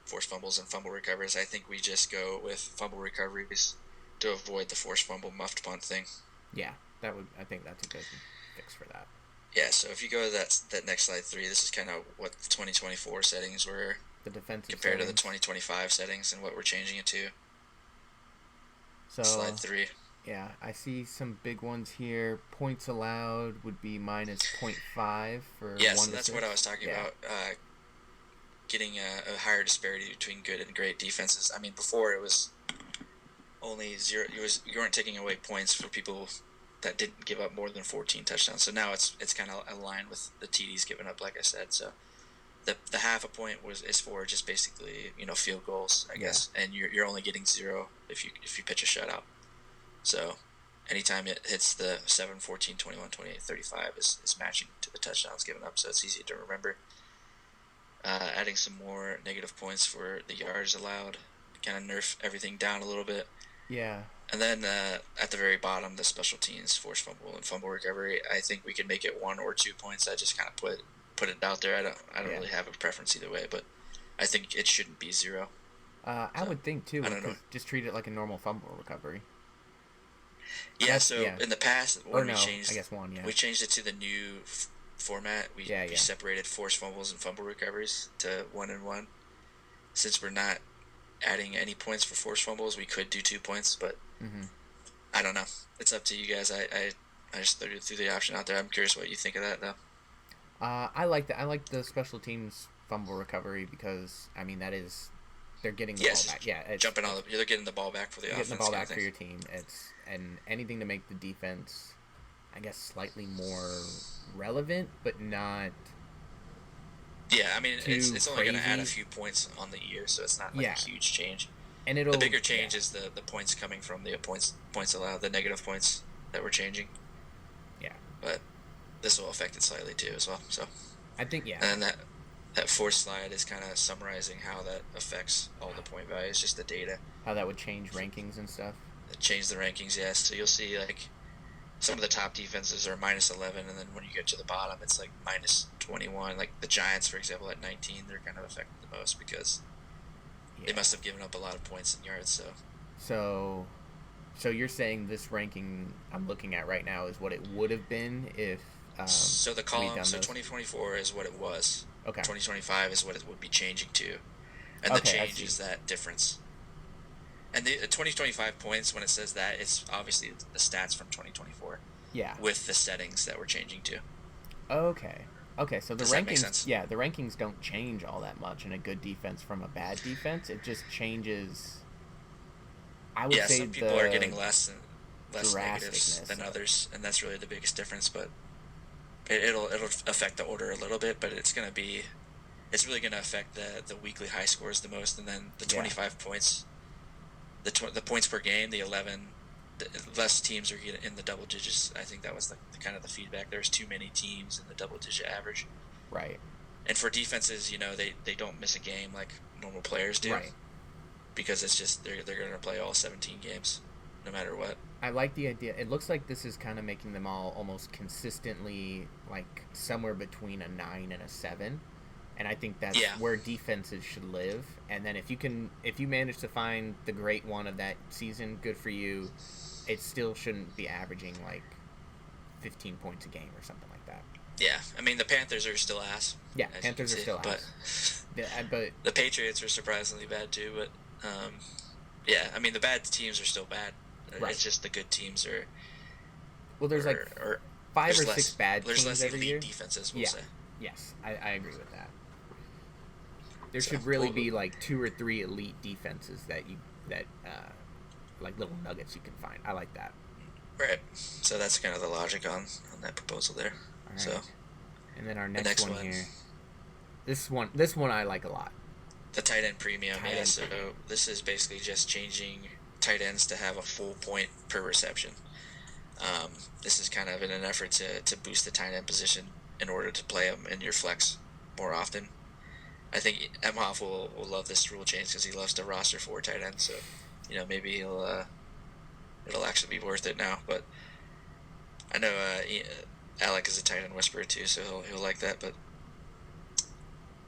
forced fumbles and fumble recoveries. I think we just go with fumble recoveries to avoid the forced fumble muffed punt thing. Yeah. I think that's a good fix for that. Yeah, so if you go to that next slide 3, this is kind of what the 2024 settings were the defensive compared settings. to the 2025 settings and what we're changing it to. So slide 3. Yeah, I see some big ones here. Points allowed would be minus 0.5 for so that's what I was talking about. Getting a higher disparity between good and great defenses. I mean, before it was only 0. You weren't taking away points for people that didn't give up more than 14 touchdowns. So now it's kind of aligned with the TDs given up, like I said. So the half a point is for just basically field goals, I guess, and you're only getting 0 if you pitch a shutout. So anytime it hits the 7, 14, 21, 28, 35 is matching to the touchdowns given up. So it's easy to remember. Adding some more negative points for the yards allowed kind of nerf everything down a little bit. Yeah. And then at the very bottom, the special teams, forced fumble and fumble recovery. I think we can make it 1 or 2 points. I just kind of put it out there. I don't really have a preference either way, but I think it shouldn't be 0. I would think too. I don't know. Just treat it like a normal fumble recovery. Yeah. In the past, when we changed, I guess 1. Yeah. We changed it to the new format. We separated forced fumbles and fumble recoveries to 1 and 1. Since we're not adding any points for forced fumbles, we could do 2 points, but I don't know. It's up to you guys. I just threw the option out there. I'm curious what you think of that, though. I like that. I like the special teams fumble recovery because that is they're getting the ball back. Yeah, they're getting the ball back for the offense. Getting the ball back for your team. And anything to make the defense, I guess, slightly more relevant, but not. Yeah, it's only going to add a few points on the year, so it's not a huge change. And the bigger change is the points coming from the points allowed, the negative points that we're changing. Yeah. But this will affect it slightly too as well. So I think And then that fourth slide is kind of summarizing how that affects all the point values, just the data. How that would change rankings and stuff. Change the rankings, yes. So you'll see some of the top defenses are -11, and then when you get to the bottom, it's -21. Like the Giants, for example, at 19, they're kind of affected the most because they must have given up a lot of points in yards. So you're saying this ranking I'm looking at right now is what it would have been if. So the column, 2024 is what it was. Okay. 2025 is what it would be changing to, and the change is that difference. And the 2025 points, when it says that, it's obviously the stats from 2024. Yeah. With the settings that we're changing to. Okay. So the Does rankings, that make sense? the rankings don't change all that much in a good defense from a bad defense. It just changes. I would say some people are getting less negatives than others, and that's really the biggest difference. But it'll affect the order a little bit, but it's really gonna affect the weekly high scores the most, and then the 25 points. The points per game, the 11, the less teams are in the double digits. I think that was the kind of the feedback. There's too many teams in the double-digit average. Right. And for defenses, they don't miss a game like normal players do. Right. Because it's just they're going to play all 17 games, no matter what. I like the idea. It looks like this is kind of making them all almost consistently somewhere between a 9 and a 7. And I think that's where defenses should live. And then if you manage to find the great one of that season, good for you. It still shouldn't be averaging 15 points a game or something like that. Yeah, the Panthers are still ass. Yeah, Panthers are still ass. But the Patriots are surprisingly bad too. But the bad teams are still bad. Right. It's just the good teams are. Well, there's 5 or 6 bad teams less every year. Defenses, we'll say. Yes, I agree with that. There should really be 2 or 3 elite defenses that little nuggets you can find. I like that. Right. So that's kind of the logic on that proposal there. All right. So. And then our next one here. This one I like a lot. The tight end premium. So this is basically just changing tight ends to have a full point per reception. This is kind of in an effort to boost the tight end position in order to play them in your flex more often. I think Emhoff will love this rule change because he loves to roster 4 tight ends. So, maybe it'll actually be worth it now. But I know Alec is a tight end whisperer too, so he'll like that. But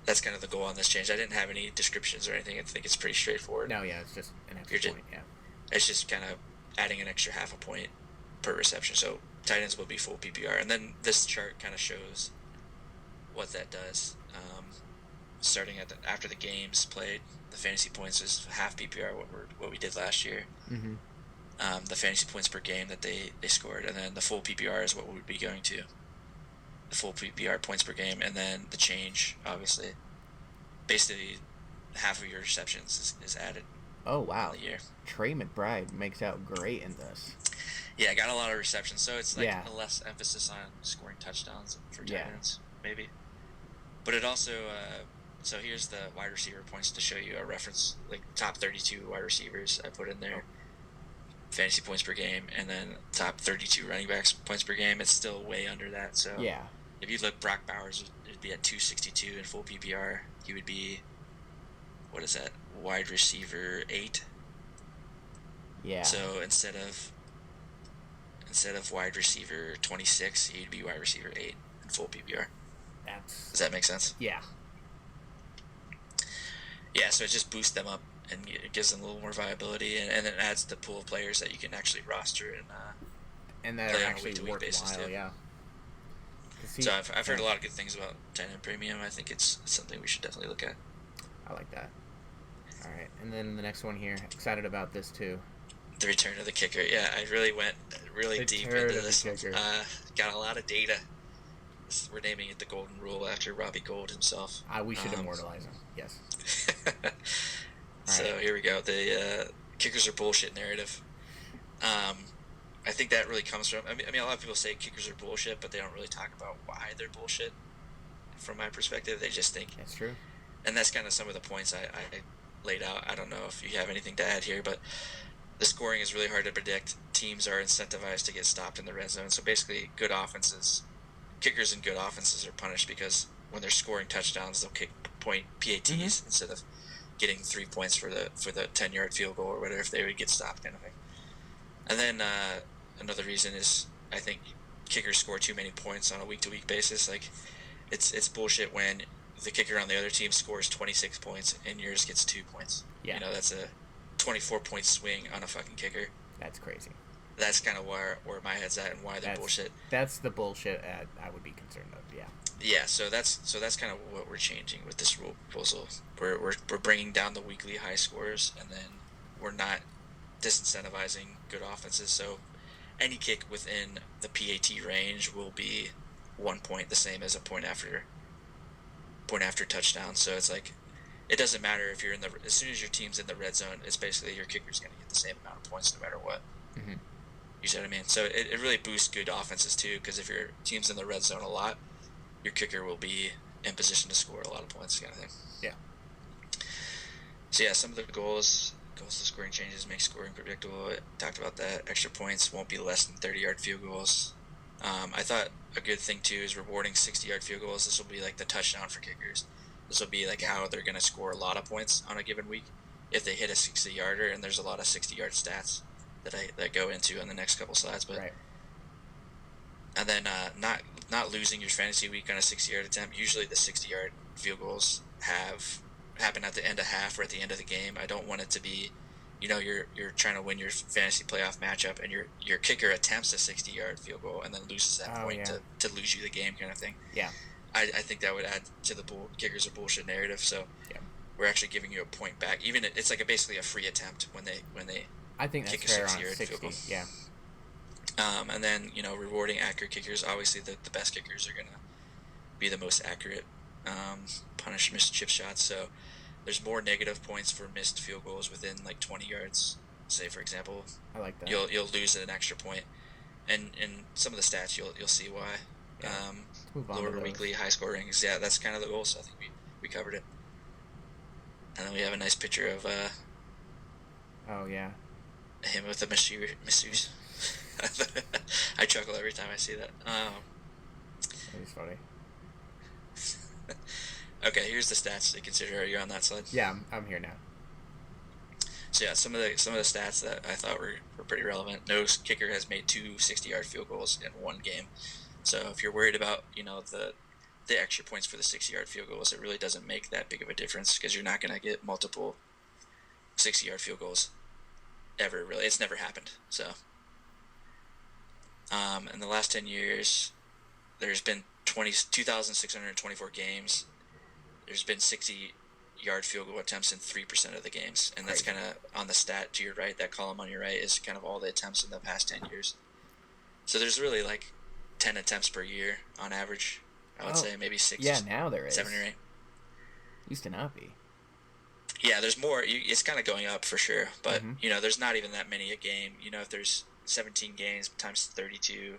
that's kind of the goal on this change. I didn't have any descriptions or anything. I think it's pretty straightforward. No, it's just an extra point. Yeah. It's just kind of adding an extra half a point per reception. So tight ends will be full PPR, and then this chart kind of shows what that does. Starting after the games played, the fantasy points is half PPR, what we did last year. Mm-hmm. The fantasy points per game that they scored, and then the full PPR is what we would be going to. The full PPR points per game, and then the change, obviously. Basically, half of your receptions is added. Oh, wow. In the year. Trey McBride makes out great in this. Yeah, got a lot of receptions, so it's a less emphasis on scoring touchdowns for tight ends, maybe. But it also... So here's the wide receiver points to show you a reference, top 32 wide receivers I put in there, fantasy points per game, and then top 32 running backs points per game. It's still way under that. So if you look, Brock Bowers would be at 262 in full PPR. He would be, 1 wide receiver 8. Yeah. So instead of wide receiver 26, he'd be wide receiver 8 in full PPR. Does that make sense? Yeah. Yeah, so it just boosts them up and it gives them a little more viability, and it adds the pool of players that you can actually roster and that play are on a actually week-to-week basis worthwhile. too. Yeah. So I've heard a lot of good things about tight end premium. I think it's something we should definitely look at. I like that. All right, and then the next one here. Excited about this too. The return of the kicker. Yeah, I really went deep into this. Got a lot of data. We're naming it the Golden Rule after Robbie Gould himself. We should immortalize him. Yes. So here we go. The kickers are bullshit narrative. I think that really comes from. I mean, a lot of people say kickers are bullshit, but they don't really talk about why they're bullshit. From my perspective, they just think that's true. And that's kind of some of the points I laid out. I don't know if you have anything to add here, but the scoring is really hard to predict. Teams are incentivized to get stopped in the red zone. So basically, kickers in good offenses are punished because when they're scoring touchdowns, they'll kick point PATs instead of getting 3 points for the 10-yard field goal or whatever if they would get stopped, kind of thing. And then another reason is I think kickers score too many points on a week-to-week basis. Like it's bullshit when the kicker on the other team scores 26 points and yours gets 2 points. Yeah. You know, that's a 24-point swing on a fucking kicker. That's crazy. That's kind of where my head's at and why they're bullshit. That's the bullshit I would be concerned of. Yeah. Yeah. So that's kind of what we're changing with this rule proposal. We're bringing down the weekly high scores, and then we're not disincentivizing good offenses. So any kick within the PAT range will be 1 point, the same as a point after touchdown. So it's like it doesn't matter if you're as soon as your team's in the red zone, it's basically your kicker's going to get the same amount of points no matter what. Mm-hmm. You see what I mean? So it really boosts good offenses too, because if your team's in the red zone a lot, your kicker will be in position to score a lot of points, kind of thing. Yeah. So yeah, some of the goals to scoring changes make scoring predictable. I talked about that. Extra points won't be less than 30-yard field goals. I thought a good thing too is rewarding 60-yard field goals. This will be like the touchdown for kickers. This will be like how they're going to score a lot of points on a given week if they hit a 60-yarder, and there's a lot of 60-yard stats that I go into on the next couple slides. But and then not losing your fantasy week on a 60-yard attempt. Usually the 60-yard field goals happen at the end of half or at the end of the game. I don't want it to be, you're trying to win your fantasy playoff matchup and your kicker attempts a 60-yard field goal and then loses that point to lose you the game, kind of thing. Yeah. I think that would add to the kickers are bullshit narrative. So we're actually giving you a point back. Even it's like basically a free attempt when they I think kick that's a fair 60-yard on 60. field goal. Yeah. And then rewarding accurate kickers. Obviously, the best kickers are gonna be the most accurate. Punish missed chip shots. So there's more negative points for missed field goals within like 20 yards. Say for example, I like that. You'll lose an extra point, and in some of the stats you'll see why. Yeah. Lower weekly high scorings. Yeah, that's kind of the goal. So I think we covered it. And then we have a nice picture of oh yeah, him with the masseuse. I chuckle every time I see that. That is funny. Okay, here's the stats to consider. Are you on that slide? Yeah, I'm here now. So yeah, some of the stats that I thought were pretty relevant. No kicker has made 2 60-yard field goals in one game. So if you're worried about the extra points for the 60-yard field goals, it really doesn't make that big of a difference because you're not going to get multiple 60-yard field goals ever. Really, it's never happened. So in the last 10 years, there's been 2,624 games. There's been 60-yard field goal attempts in 3% of the games, and that's kind of on the stat to your right. That column on your right is kind of all the attempts in the past 10 years. So there's really like 10 attempts per year on average. I would say maybe 6. Yeah, now there is 7 or 8. Used to not be. Yeah, there's more. It's kind of going up for sure, but there's not even that many a game. If there's 17 games times 32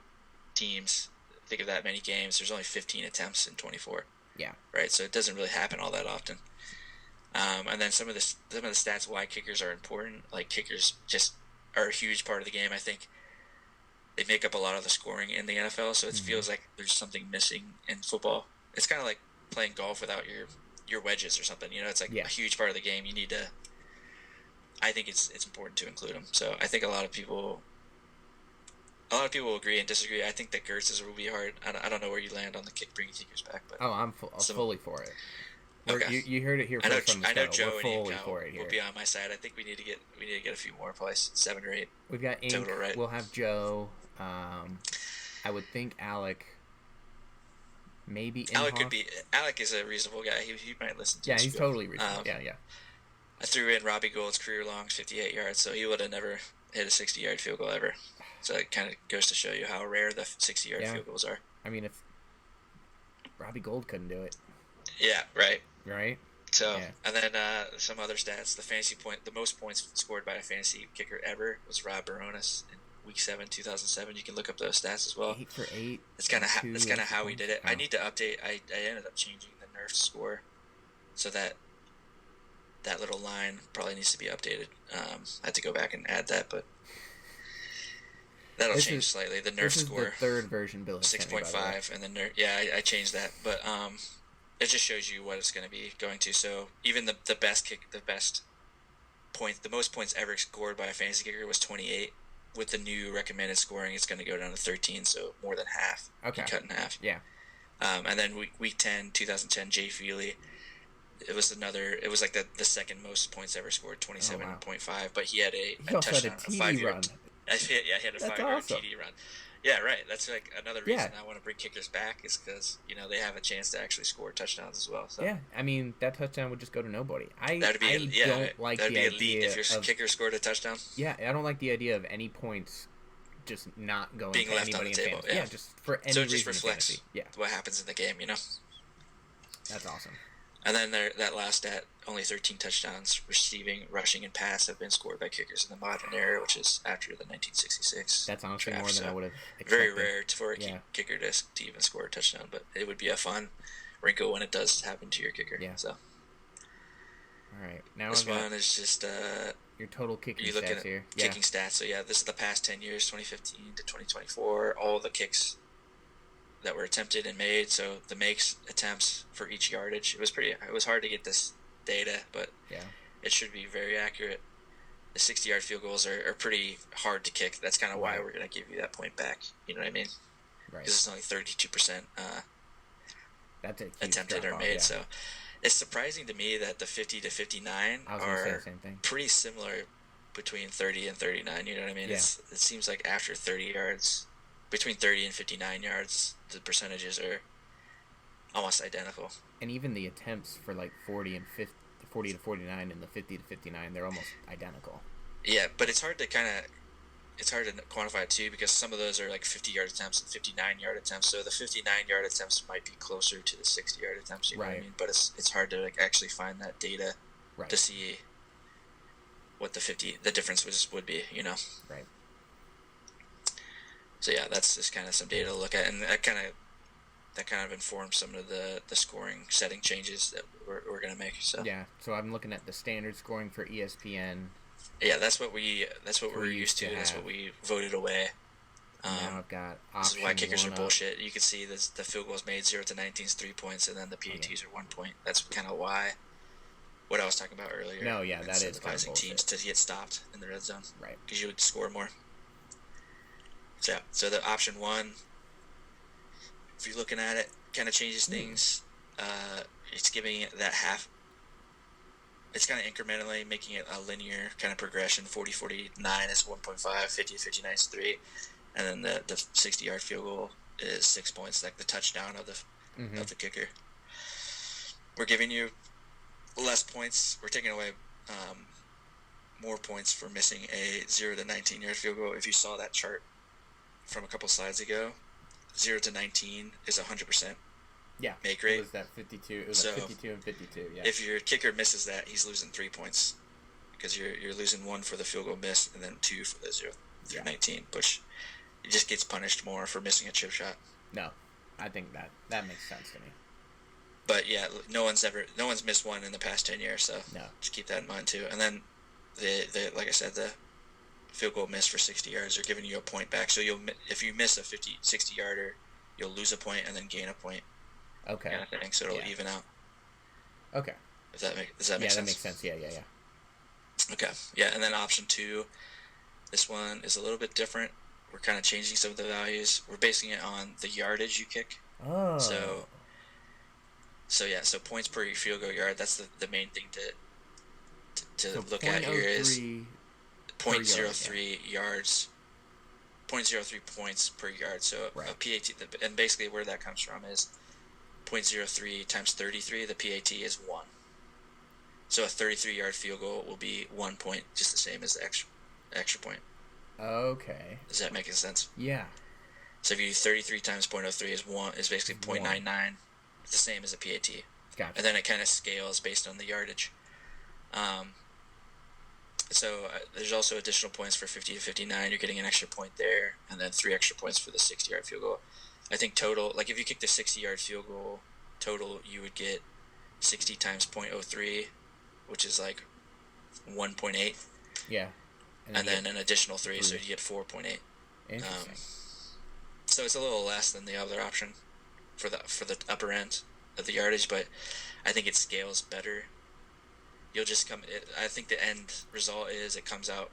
teams, think of that many games. There's only 15 attempts in 24. Yeah. Right. So it doesn't really happen all that often. And then some of the stats why kickers are important. Like kickers just are a huge part of the game. I think they make up a lot of the scoring in the NFL. So it feels like there's something missing in football. It's kind of like playing golf without your wedges or something. It's like a huge part of the game. You need to I think it's important to include him. So I think a lot of people will agree and disagree. I think that Gertz's will be hard. I don't know where you land on the bringing kickers back, but I'm fully for it. Okay. You heard it here first from the I know Scuttle. Joe We're fully for it here. will be on my side. I think we need to get a few more, probably 7 or 8. We've got Ink. Total, right? We'll have Joe. I would think Alec. Maybe Alec is a reasonable guy. He might listen to us. Yeah, he's totally reasonable. Yeah. I threw in Robbie Gould's career long 58 yards, so he would have never hit a 60-yard field goal ever. So it kind of goes to show you how rare the 60-yard field goals are. I mean, if Robbie Gould couldn't do it. Yeah, right. Right? So, and then some other stats. The most points scored by a fantasy kicker ever was Rob Baronis in Week 7, 2007. You can look up those stats as well. 8 for 8. That's kind of how he did it. I need to update. I ended up changing the Nerf score so that little line probably needs to be updated. I had to go back and add that, but that'll change slightly. The Nerf score. This is the third version build. 6.5, and then Nerf. Yeah, I changed that, but it just shows you what it's going to be going to. So even the best points, the most points ever scored by a fantasy kicker was 28. With the new recommended scoring, it's going to go down to 13, so more than half. Okay. Cut in half. Yeah. And then week 10, 2010, Jay Feely. It was like the second most points ever scored, 27.5. But he had a touchdown, a TD run. He had a 5-yard TD run. Yeah, right. That's like another reason I want to bring kickers back is because they have a chance to actually score touchdowns as well. So. Yeah, I mean that touchdown would just go to nobody. That'd be elite if your kicker scored a touchdown. Yeah, I don't like the idea of any points just not going being to left on the table. Yeah, just for any reason. So it just reflects what happens in the game. That's awesome. And then that last stat, only 13 touchdowns, receiving, rushing, and pass have been scored by kickers in the modern era, which is after the 1966 That's honestly draft, more than I would have expected. Very rare for a kicker to even score a touchdown, but it would be a fun wrinkle when it does happen to your kicker. Yeah. So. All right. Now this one is just your total kicking you looking stats at here. Kicking stats. So this is the past 10 years, 2015 to 2024. All the kicks that were attempted and made, so the makes, attempts for each yardage. It was hard to get this data, but it should be very accurate. The 60-yard field goals are pretty hard to kick. That's kind of why we're going to give you that point back. You know what I mean? Right. Because it's only 32% that's attempted or made. So it's surprising to me that the 50 to 59 are pretty similar between 30 and 39. You know what I mean? Yeah. It seems like after 30 yards, between 30 and 59 yards, the percentages are almost identical. And even the attempts for like 40 to 49 and the 50 to 59, they're almost identical. Yeah, but it's hard to quantify it too, because some of those are like 50-yard attempts and 59-yard attempts. So the 59-yard attempts might be closer to the 60-yard attempts. You know what I mean? But it's hard to actually find that data to see what the difference would be. Right. So that's just kind of some data to look at, and that kind of informs some of the scoring setting changes that we're going to make. So so I'm looking at the standard scoring for ESPN. Yeah, that's what we're used to. That's what we voted away. Now I've got this is why kickers are bullshit. You can see the field goals made 0 to 19 is 3 points, and then the PATs are 1 point. That's kind of why. What I was talking about earlier. No, that is kind of bullshit. Teams to get stopped in the red zone, right? Because you would score more. So the option 1, if you're looking at it, kind of changes things. It's giving it that half. It's kind of incrementally making it a linear kind of progression. 40-49 is 1.5, 50-59 is 3, and then the 60-yard field goal is 6 points, like the touchdown of the kicker. We're giving you less points. We're taking away more points for missing a 0 to 19-yard field goal. If you saw that chart from a couple slides ago, 0 to 19 is 100% make rate. It was that 52. It was 52 and 52. Yeah. If your kicker misses that, he's losing 3 points, because you're losing 1 for the field goal miss and then 2 for the 0 through 19, which it just gets punished more for missing a chip shot. No, I think that makes sense to me. But no one's missed one in the past 10 years, so just keep that in mind too. And then the like I said, the field goal miss for 60 yards are giving you a point back. So if you miss a 60 yarder, you'll lose a point and then gain a point. Okay. Kind of thing, so it'll even out. Okay. Does that make sense? Yeah, that makes sense. Yeah. Okay. Yeah, and then option 2, this one is a little bit different. We're kind of changing some of the values. We're basing it on the yardage you kick. Oh. So points per field goal yard. That's the main thing to look at here is 0.03 yards, 0.03 points per yard. So right. a PAT, and basically where that comes from is 0.03 times 33. The PAT is 1. So a 33-yard field goal will be 1 point, just the same as the extra point. Okay. Does that make sense? Yeah. So if you do 33 times 0.03 is basically 0.99. It's the same as a PAT. Gotcha. And then it kind of scales based on the yardage. So there's also additional points for 50 to 59. You're getting an extra point there, and then 3 extra points for the 60-yard field goal. I think total, like if you kicked a 60-yard field goal total, you would get 60 times 0.03, which is like 1.8. Yeah. And then an additional 3, so you get 4.8. Interesting. So it's a little less than the other option for the upper end of the yardage, but I think it scales better. You'll just I think the end result is it comes out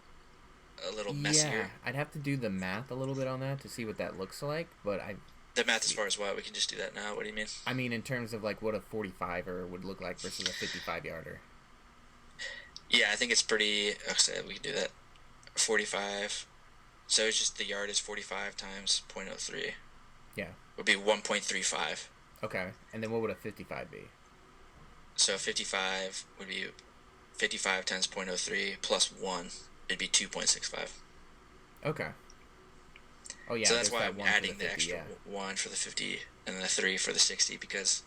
a little messier. Yeah, I'd have to do the math a little bit on that to see what that looks like, but The math as far as what? We can just do that now. What do you mean? I mean, in terms of like what a 45er would look like versus a 55-yarder. Yeah, I think it's pretty. Okay, we can do that. 45. So it's just the yard is 45 times 0.03. Yeah. Would be 1.35. Okay, and then what would a 55 be? So 55 would be 55 times 0.03 plus 1. It'd be 2.65. Okay. Oh yeah. So that's why I'm adding the 50, extra 1 for the 50 and then the 3 for the 60 because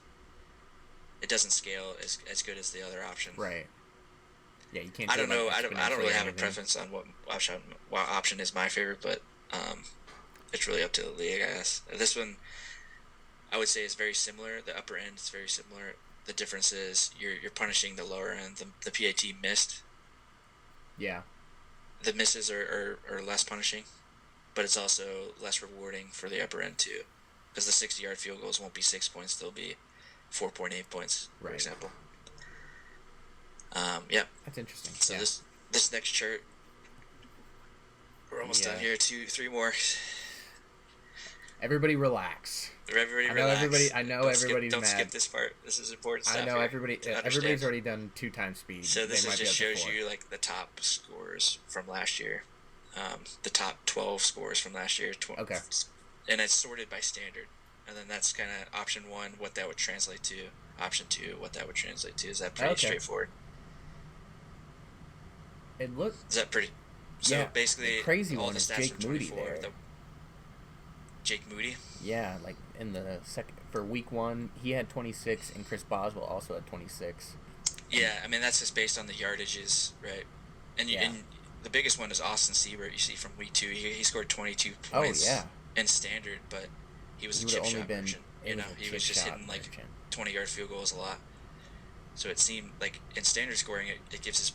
it doesn't scale as good as the other option. Right. Yeah, you can't. I don't know. Like I don't really have a preference on what option is my favorite, but it's really up to the league, I guess. This one, I would say, is very similar. The upper end is very similar. The difference is you're punishing the lower end. The PAT missed. Yeah. The misses are less punishing, but it's also less rewarding for the upper end too, because the 60-yard field goals won't be 6 points; they'll be 4.8 points, for example. Yeah. That's interesting. So this next chart, we're almost done here. 2-3 more. Everybody relax. I know everybody's don't mad. skip this part. This is important stuff. I know everybody's already done 2 times speed. So this just shows you like the top scores from last year, the top 12 scores from last year. Okay. And it's sorted by standard, and then that's kind of option 1, what that would translate to. Option 2, what that would translate to. Is that pretty straightforward? It looks. Is that pretty? So basically, the crazy all one the is stats Jake from 24. Moody there. Jake Moody. Yeah, like in the second for week 1, he had 26, and Chris Boswell also had 26. Yeah, I mean that's just based on the yardages, right? And the biggest one is Austin Siebert. You see from week 2, he scored 22 points. Oh yeah. In standard, but he was a chip shot merchant. You know, he was just hitting like 20-yard field goals a lot. So it seemed like in standard scoring, it gives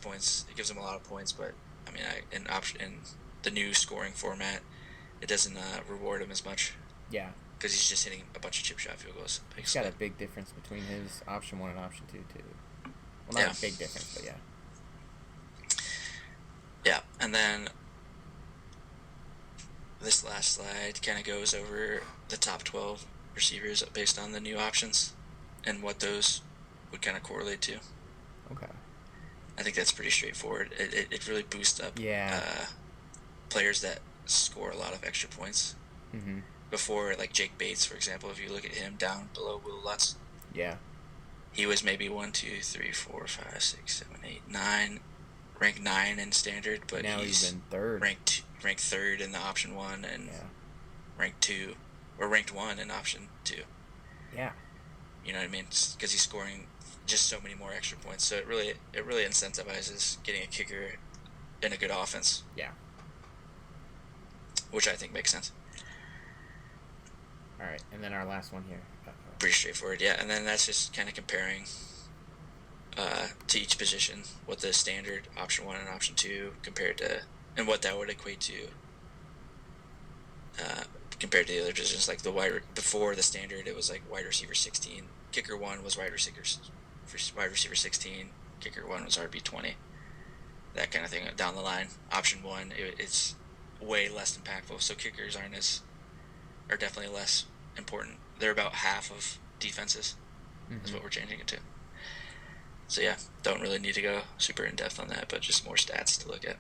him a lot of points. But I mean, in the new scoring format, it doesn't reward him as much. Yeah. Because he's just hitting a bunch of chip shot field goals. He's got a big difference between his option 1 and option 2 too. Well, not a big difference, but yeah. Yeah, and then this last slide kind of goes over the top 12 receivers based on the new options and what those would kind of correlate to. Okay. I think that's pretty straightforward. It really boosts up players that score a lot of extra points. Mm-hmm. Before, like Jake Bates, for example, if you look at him down below Will Lutz, he was maybe 1, 2, 3, 4, 5, 6, 7, 8, 9, ranked 9 in standard, but now he's been third, ranked 3rd in the option 1, and ranked 2 or ranked 1 in option 2. Yeah, you know what I mean? Because he's scoring just so many more extra points. So it really incentivizes getting a kicker in a good offense. Yeah, which I think makes sense. All right, and then our last one here. Pretty straightforward, yeah. And then that's just kind of comparing to each position what the standard option 1 and option 2 compared to, and what that would equate to compared to the other positions. Like before the standard, it was like wide receiver 16, kicker 1 was wide receiver 16, kicker 1 was RB 20. that kind of thing down the line. Option 1, it's way less impactful. So kickers are definitely less important. They're about half of defenses. Is what we're changing it to. So yeah, don't really need to go super in depth on that, but just more stats to look at.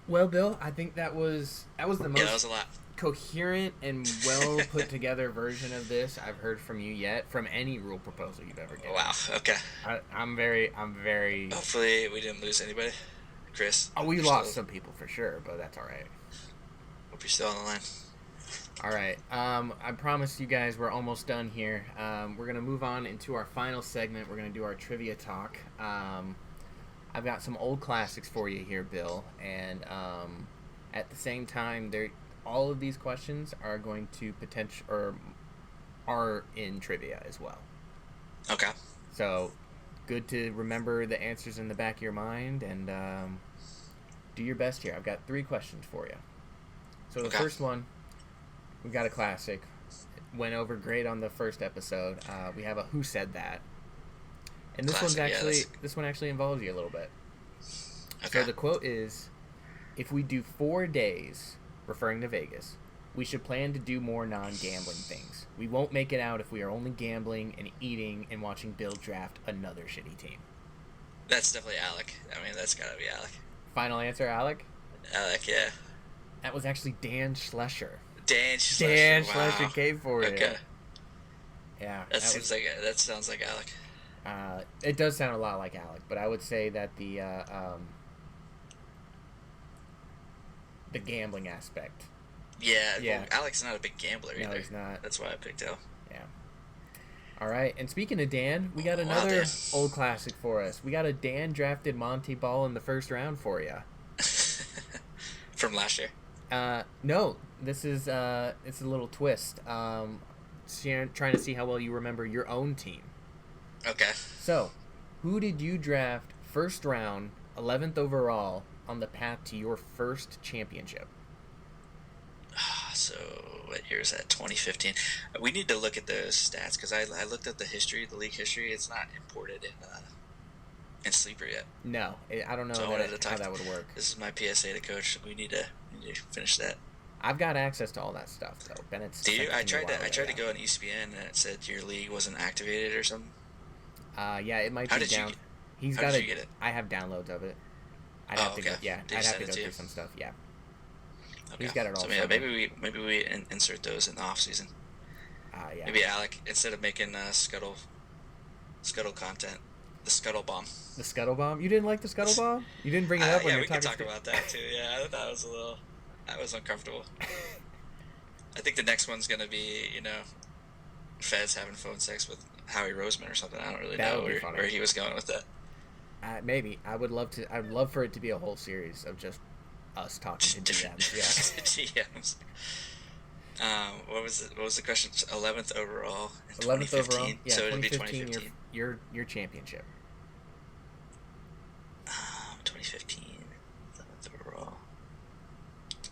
Well, Bill, I think that was the most that was a lot. Coherent and well put together version of this I've heard from you yet, from any rule proposal you've ever given. Wow. Okay. I'm very. Hopefully we didn't lose anybody, Chris. Oh, we lost some people for sure, but that's all right. Hope you're still on the line. All right. I promised you guys we're almost done here. We're gonna move on into our final segment. We're gonna do our trivia talk. I've got some old classics for you here, Bill, and at the same time, all of these questions are going to are in trivia as well. Okay. So, good to remember the answers in the back of your mind and do your best here. I've got 3 questions for you. So the first one, we got a classic. Went over great on the first episode. We have a Who Said That, and this one actually involves you a little bit. Okay. So the quote is, "If we do 4 days," referring to Vegas, "we should plan to do more non-gambling things. We won't make it out if we are only gambling and eating and watching Bill draft another shitty team." That's definitely Alec. I mean, that's gotta be Alec. Final answer, Alec? Alec, yeah. That was actually Dan Schlescher. Dan Schlescher came for it. Okay. Yeah. That sounds like Alec. It does sound a lot like Alec, but I would say that the gambling aspect. Yeah. Well, Alec's not a big gambler either. No, he's not. That's why I picked Al. Yeah. All right, and speaking of Dan, we got another old classic for us. We got a Dan drafted Monty Ball in the first round for you. From last year. No, this is it's a little twist. Trying to see how well you remember your own team. Okay. So, who did you draft first round, 11th overall, on the path to your first championship? So, what year is that? 2015. We need to look at those stats because I looked at the league history. It's not imported in Sleeper yet. No, I don't know how that would work. This is my PSA to Coach. We need to finish that. I've got access to all that stuff though. Bennett's. Do you? I tried to go on ESPN and it said your league wasn't activated or something. Yeah, it might How be did down. You get it? I have downloads of it. I'd have to go through some stuff. Yeah. Okay. He's got it all. So maybe we insert those in the off season. Yeah. Maybe Alec, instead of making Scuttle content, the Scuttle bomb. The Scuttle bomb? You didn't like the Scuttle bomb? You didn't bring it up when yeah, you're talking. Yeah, we can talk about that too. Yeah, I thought that was uncomfortable. I think the next one's gonna be, Fez having phone sex with Howie Roseman or something. I don't really know where he was going with that. Maybe I'd love for it to be a whole series of just us talking to GMs. Yeah. GMs. What was the question? 11th overall. 11th overall. Yeah, so it'd be 2015. Your championship. 2015. 11th overall.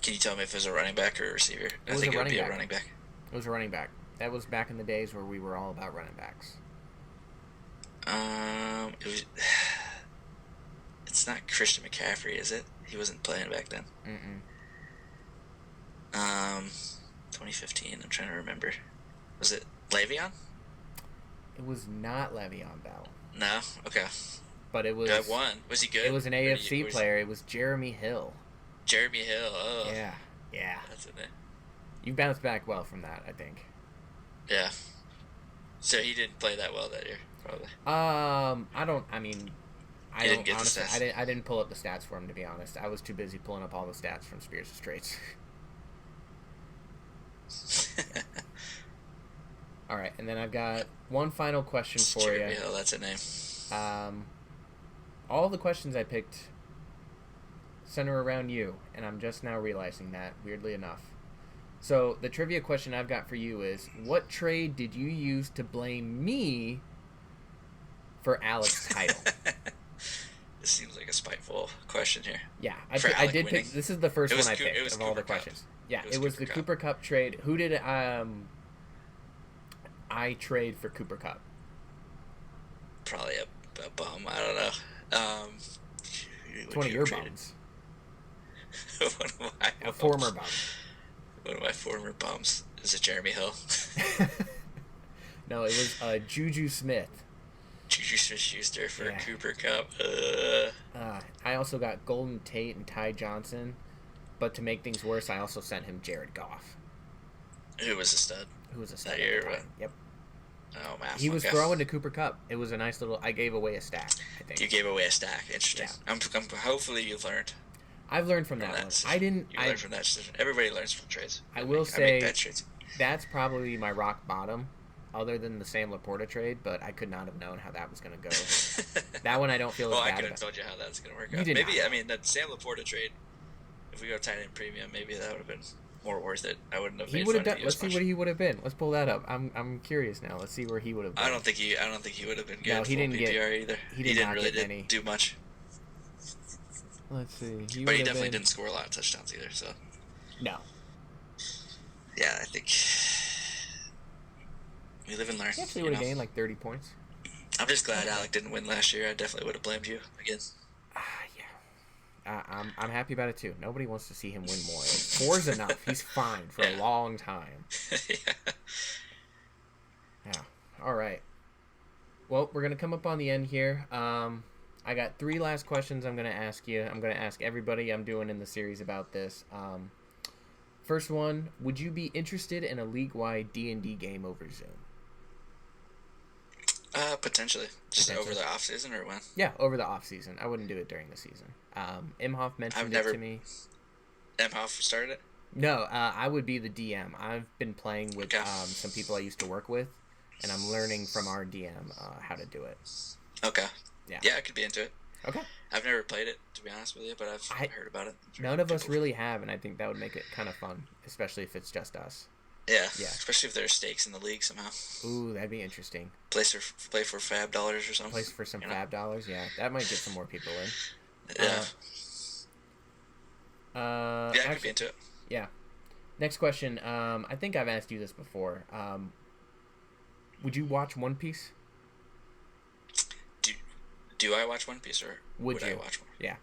Can you tell me if it was a running back or a receiver? I think it would be a running back. It was a running back. That was back in the days where we were all about running backs. It's not Christian McCaffrey, is it? He wasn't playing back then. 2015. I'm trying to remember. Was it Le'Veon? It was not Le'Veon Bell. No. Okay. But it was. Good one. Was he good? It was an AFC player. It was Jeremy Hill. Jeremy Hill. Oh. Yeah. That's it. You bounced back well from that, I think. Yeah. So he didn't play that well that year, probably. I didn't pull up the stats for him, to be honest. I was too busy pulling up all the stats from Spears' Straits. All right, and then I've got one final question for you. Jeremy Hill, that's a name. All the questions I picked center around you, and I'm just now realizing that, weirdly enough. So the trivia question I've got for you is, what trade did you use to blame me for Alec's title? This seems like a spiteful question here. Yeah, I did pick. This is the first one I picked of all the questions. Yeah, it was the Cooper Kupp trade. Who did I trade for Cooper Kupp? Probably a bum. I don't know. Um, It's one of your bums. One of my A former bum. One of my former bums. Is it Jeremy Hill? No, it was Juju Smith. Juju Smith-Schuster for Cooper Cup. I also got Golden Tate and Ty Johnson, but to make things worse, I also sent him Jared Goff. Who was a stud? That year, yep. Oh, man. He was throwing to Cooper Cup. It was a nice little... I gave away a stack, I think. You gave away a stack. Interesting. Yeah. Hopefully you've learned. I've learned from that one. You learned from that decision. Everybody learns from trades. I will say that's probably my rock bottom, other than the Sam Laporta trade, but I could not have known how that was going to go. That one I don't feel as bad I could have told you how that's going to work out. That Sam Laporta trade, if we go tight end premium, maybe that would have been more worth it. I wouldn't have made fun of you. Let's see what he would have been. Let's pull that up. I'm curious now. Let's see where he would have been. I don't think he would have been good. No, he didn't PPR either. He didn't really do much. Let's see. But he definitely didn't score a lot of touchdowns either. So. No. Yeah, I think we live and learn. He actually would have gained like 30 points. I'm just glad Alec didn't win last year. I definitely would have blamed you again. Yeah. I'm happy about it too. Nobody wants to see him win more. 4's enough. He's fine for a long time. Yeah. All right. Well, we're gonna come up on the end here. I got 3 last questions I'm gonna ask you. I'm gonna ask everybody I'm doing in the series about this. First one: would you be interested in a league-wide D&D game over Zoom? Potentially. Just over the off season or when? Yeah, over the off season. I wouldn't do it during the season. Imhoff mentioned it to me. Imhoff started it? No, I would be the DM. I've been playing with some people I used to work with, and I'm learning from our DM how to do it. Okay. Yeah, I could be into it. Okay. I've never played it, to be honest with you, but I've heard about it. None of us really have, and I think that would make it kind of fun, especially if it's just us. Yeah, especially if there's stakes in the league somehow. Ooh, that'd be interesting. Play for fab dollars or something. Play for some fab dollars, yeah. That might get some more people in. Yeah. I could be into it. Yeah. Next question. I think I've asked you this before. Would you watch One Piece? Do I watch One Piece or would I watch one? Yeah.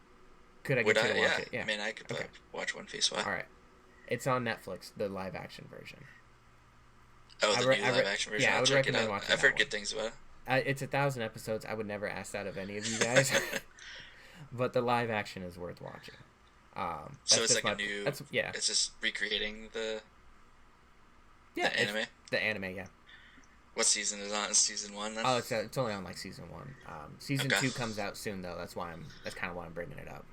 Could I get you to watch it? Yeah. I mean, I could watch One Piece. Why? All right. It's on Netflix, the live action version. Oh, the new live action version. Yeah, I would recommend watching. I've heard good things about it. It's 1,000 episodes. I would never ask that of any of you guys, but the live action is worth watching. So it's like a new. It's just recreating the anime. The anime, yeah. What season is on? Season 1 then? Oh, it's only on like season 1. Season 2 comes out soon though. That's kind of why I'm bringing it up.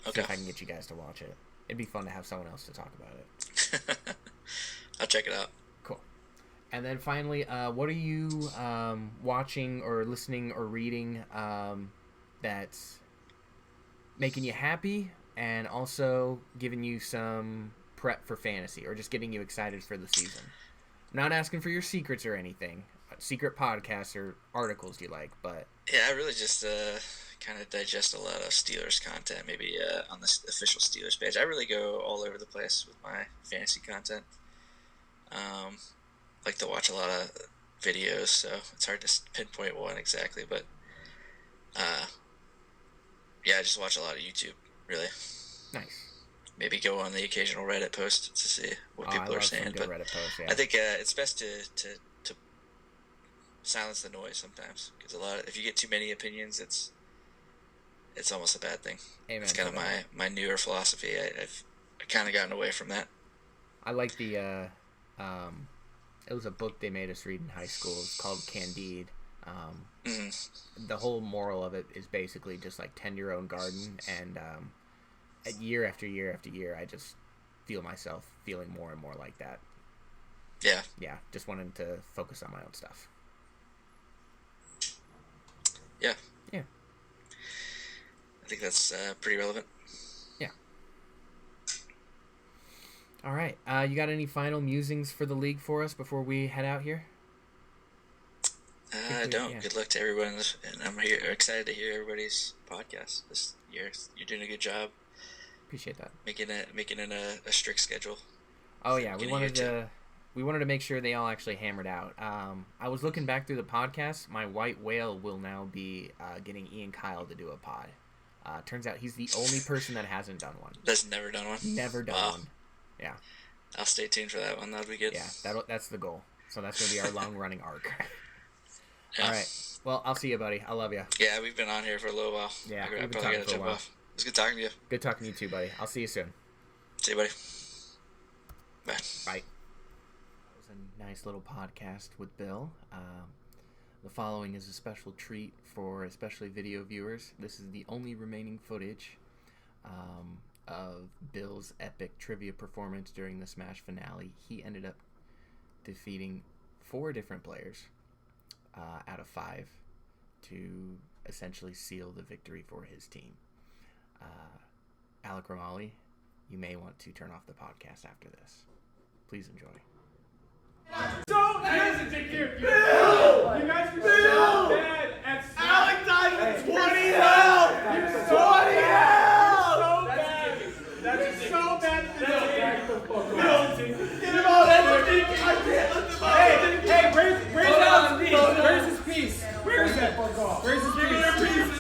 Okay. See if I can get you guys to watch it. It'd be fun to have someone else to talk about it. I'll check it out. Cool. And then finally, what are you watching or listening or reading that's making you happy and also giving you some prep for fantasy or just getting you excited for the season? I'm not asking for your secrets or anything, secret podcasts or articles you like, but... Yeah, I really just kind of digest a lot of Steelers content, maybe on the official Steelers page. I really go all over the place with my fantasy content. Like to watch a lot of videos, so it's hard to pinpoint one exactly, but yeah, I just watch a lot of YouTube, really. Nice. Maybe go on the occasional Reddit post to see what people are saying. But Reddit posts, yeah. I think it's best to silence the noise sometimes, because if you get too many opinions, it's almost a bad thing. Amen. It's kind of my newer philosophy. I've kind of gotten away from that. I like the it was a book they made us read in high school. It's called Candide. The whole moral of it is basically just like tend your own garden, and year after year after year, I just feel myself feeling more and more like that. Yeah, just wanting to focus on my own stuff. Yeah. I think that's pretty relevant. Yeah. All right. You got any final musings for the league for us before we head out here? I don't. Yeah. Good luck to everyone, and I'm excited to hear everybody's podcast this year. You're doing a good job. Appreciate that. Making it a strict schedule. Oh yeah, we wanted to we wanted to make sure they all actually hammered out. I was looking back through the podcast. My white whale will now be getting Ian Kyle to do a pod. Turns out he's the only person that hasn't done one. That's never done one? Never done one. Yeah. I'll stay tuned for that one. That'll be good. Yeah, that's the goal. So that's going to be our long-running arc. Yeah. All right. Well, I'll see you, buddy. I love you. Yeah, we've been on here for a little while. Yeah, I we've been probably talking got to for a jump while. off. It was good talking to you. Good talking to you too, buddy. I'll see you soon. See you, buddy. Bye. Bye. That was a nice little podcast with Bill. The following is a special treat for especially video viewers. This is the only remaining footage of Bill's epic trivia performance during the Smash finale. He ended up defeating 4 different players out of 5 to essentially seal the victory for his team. Alec Romali, you may want to turn off the podcast after this. Please enjoy. Don't hesitate here. You guys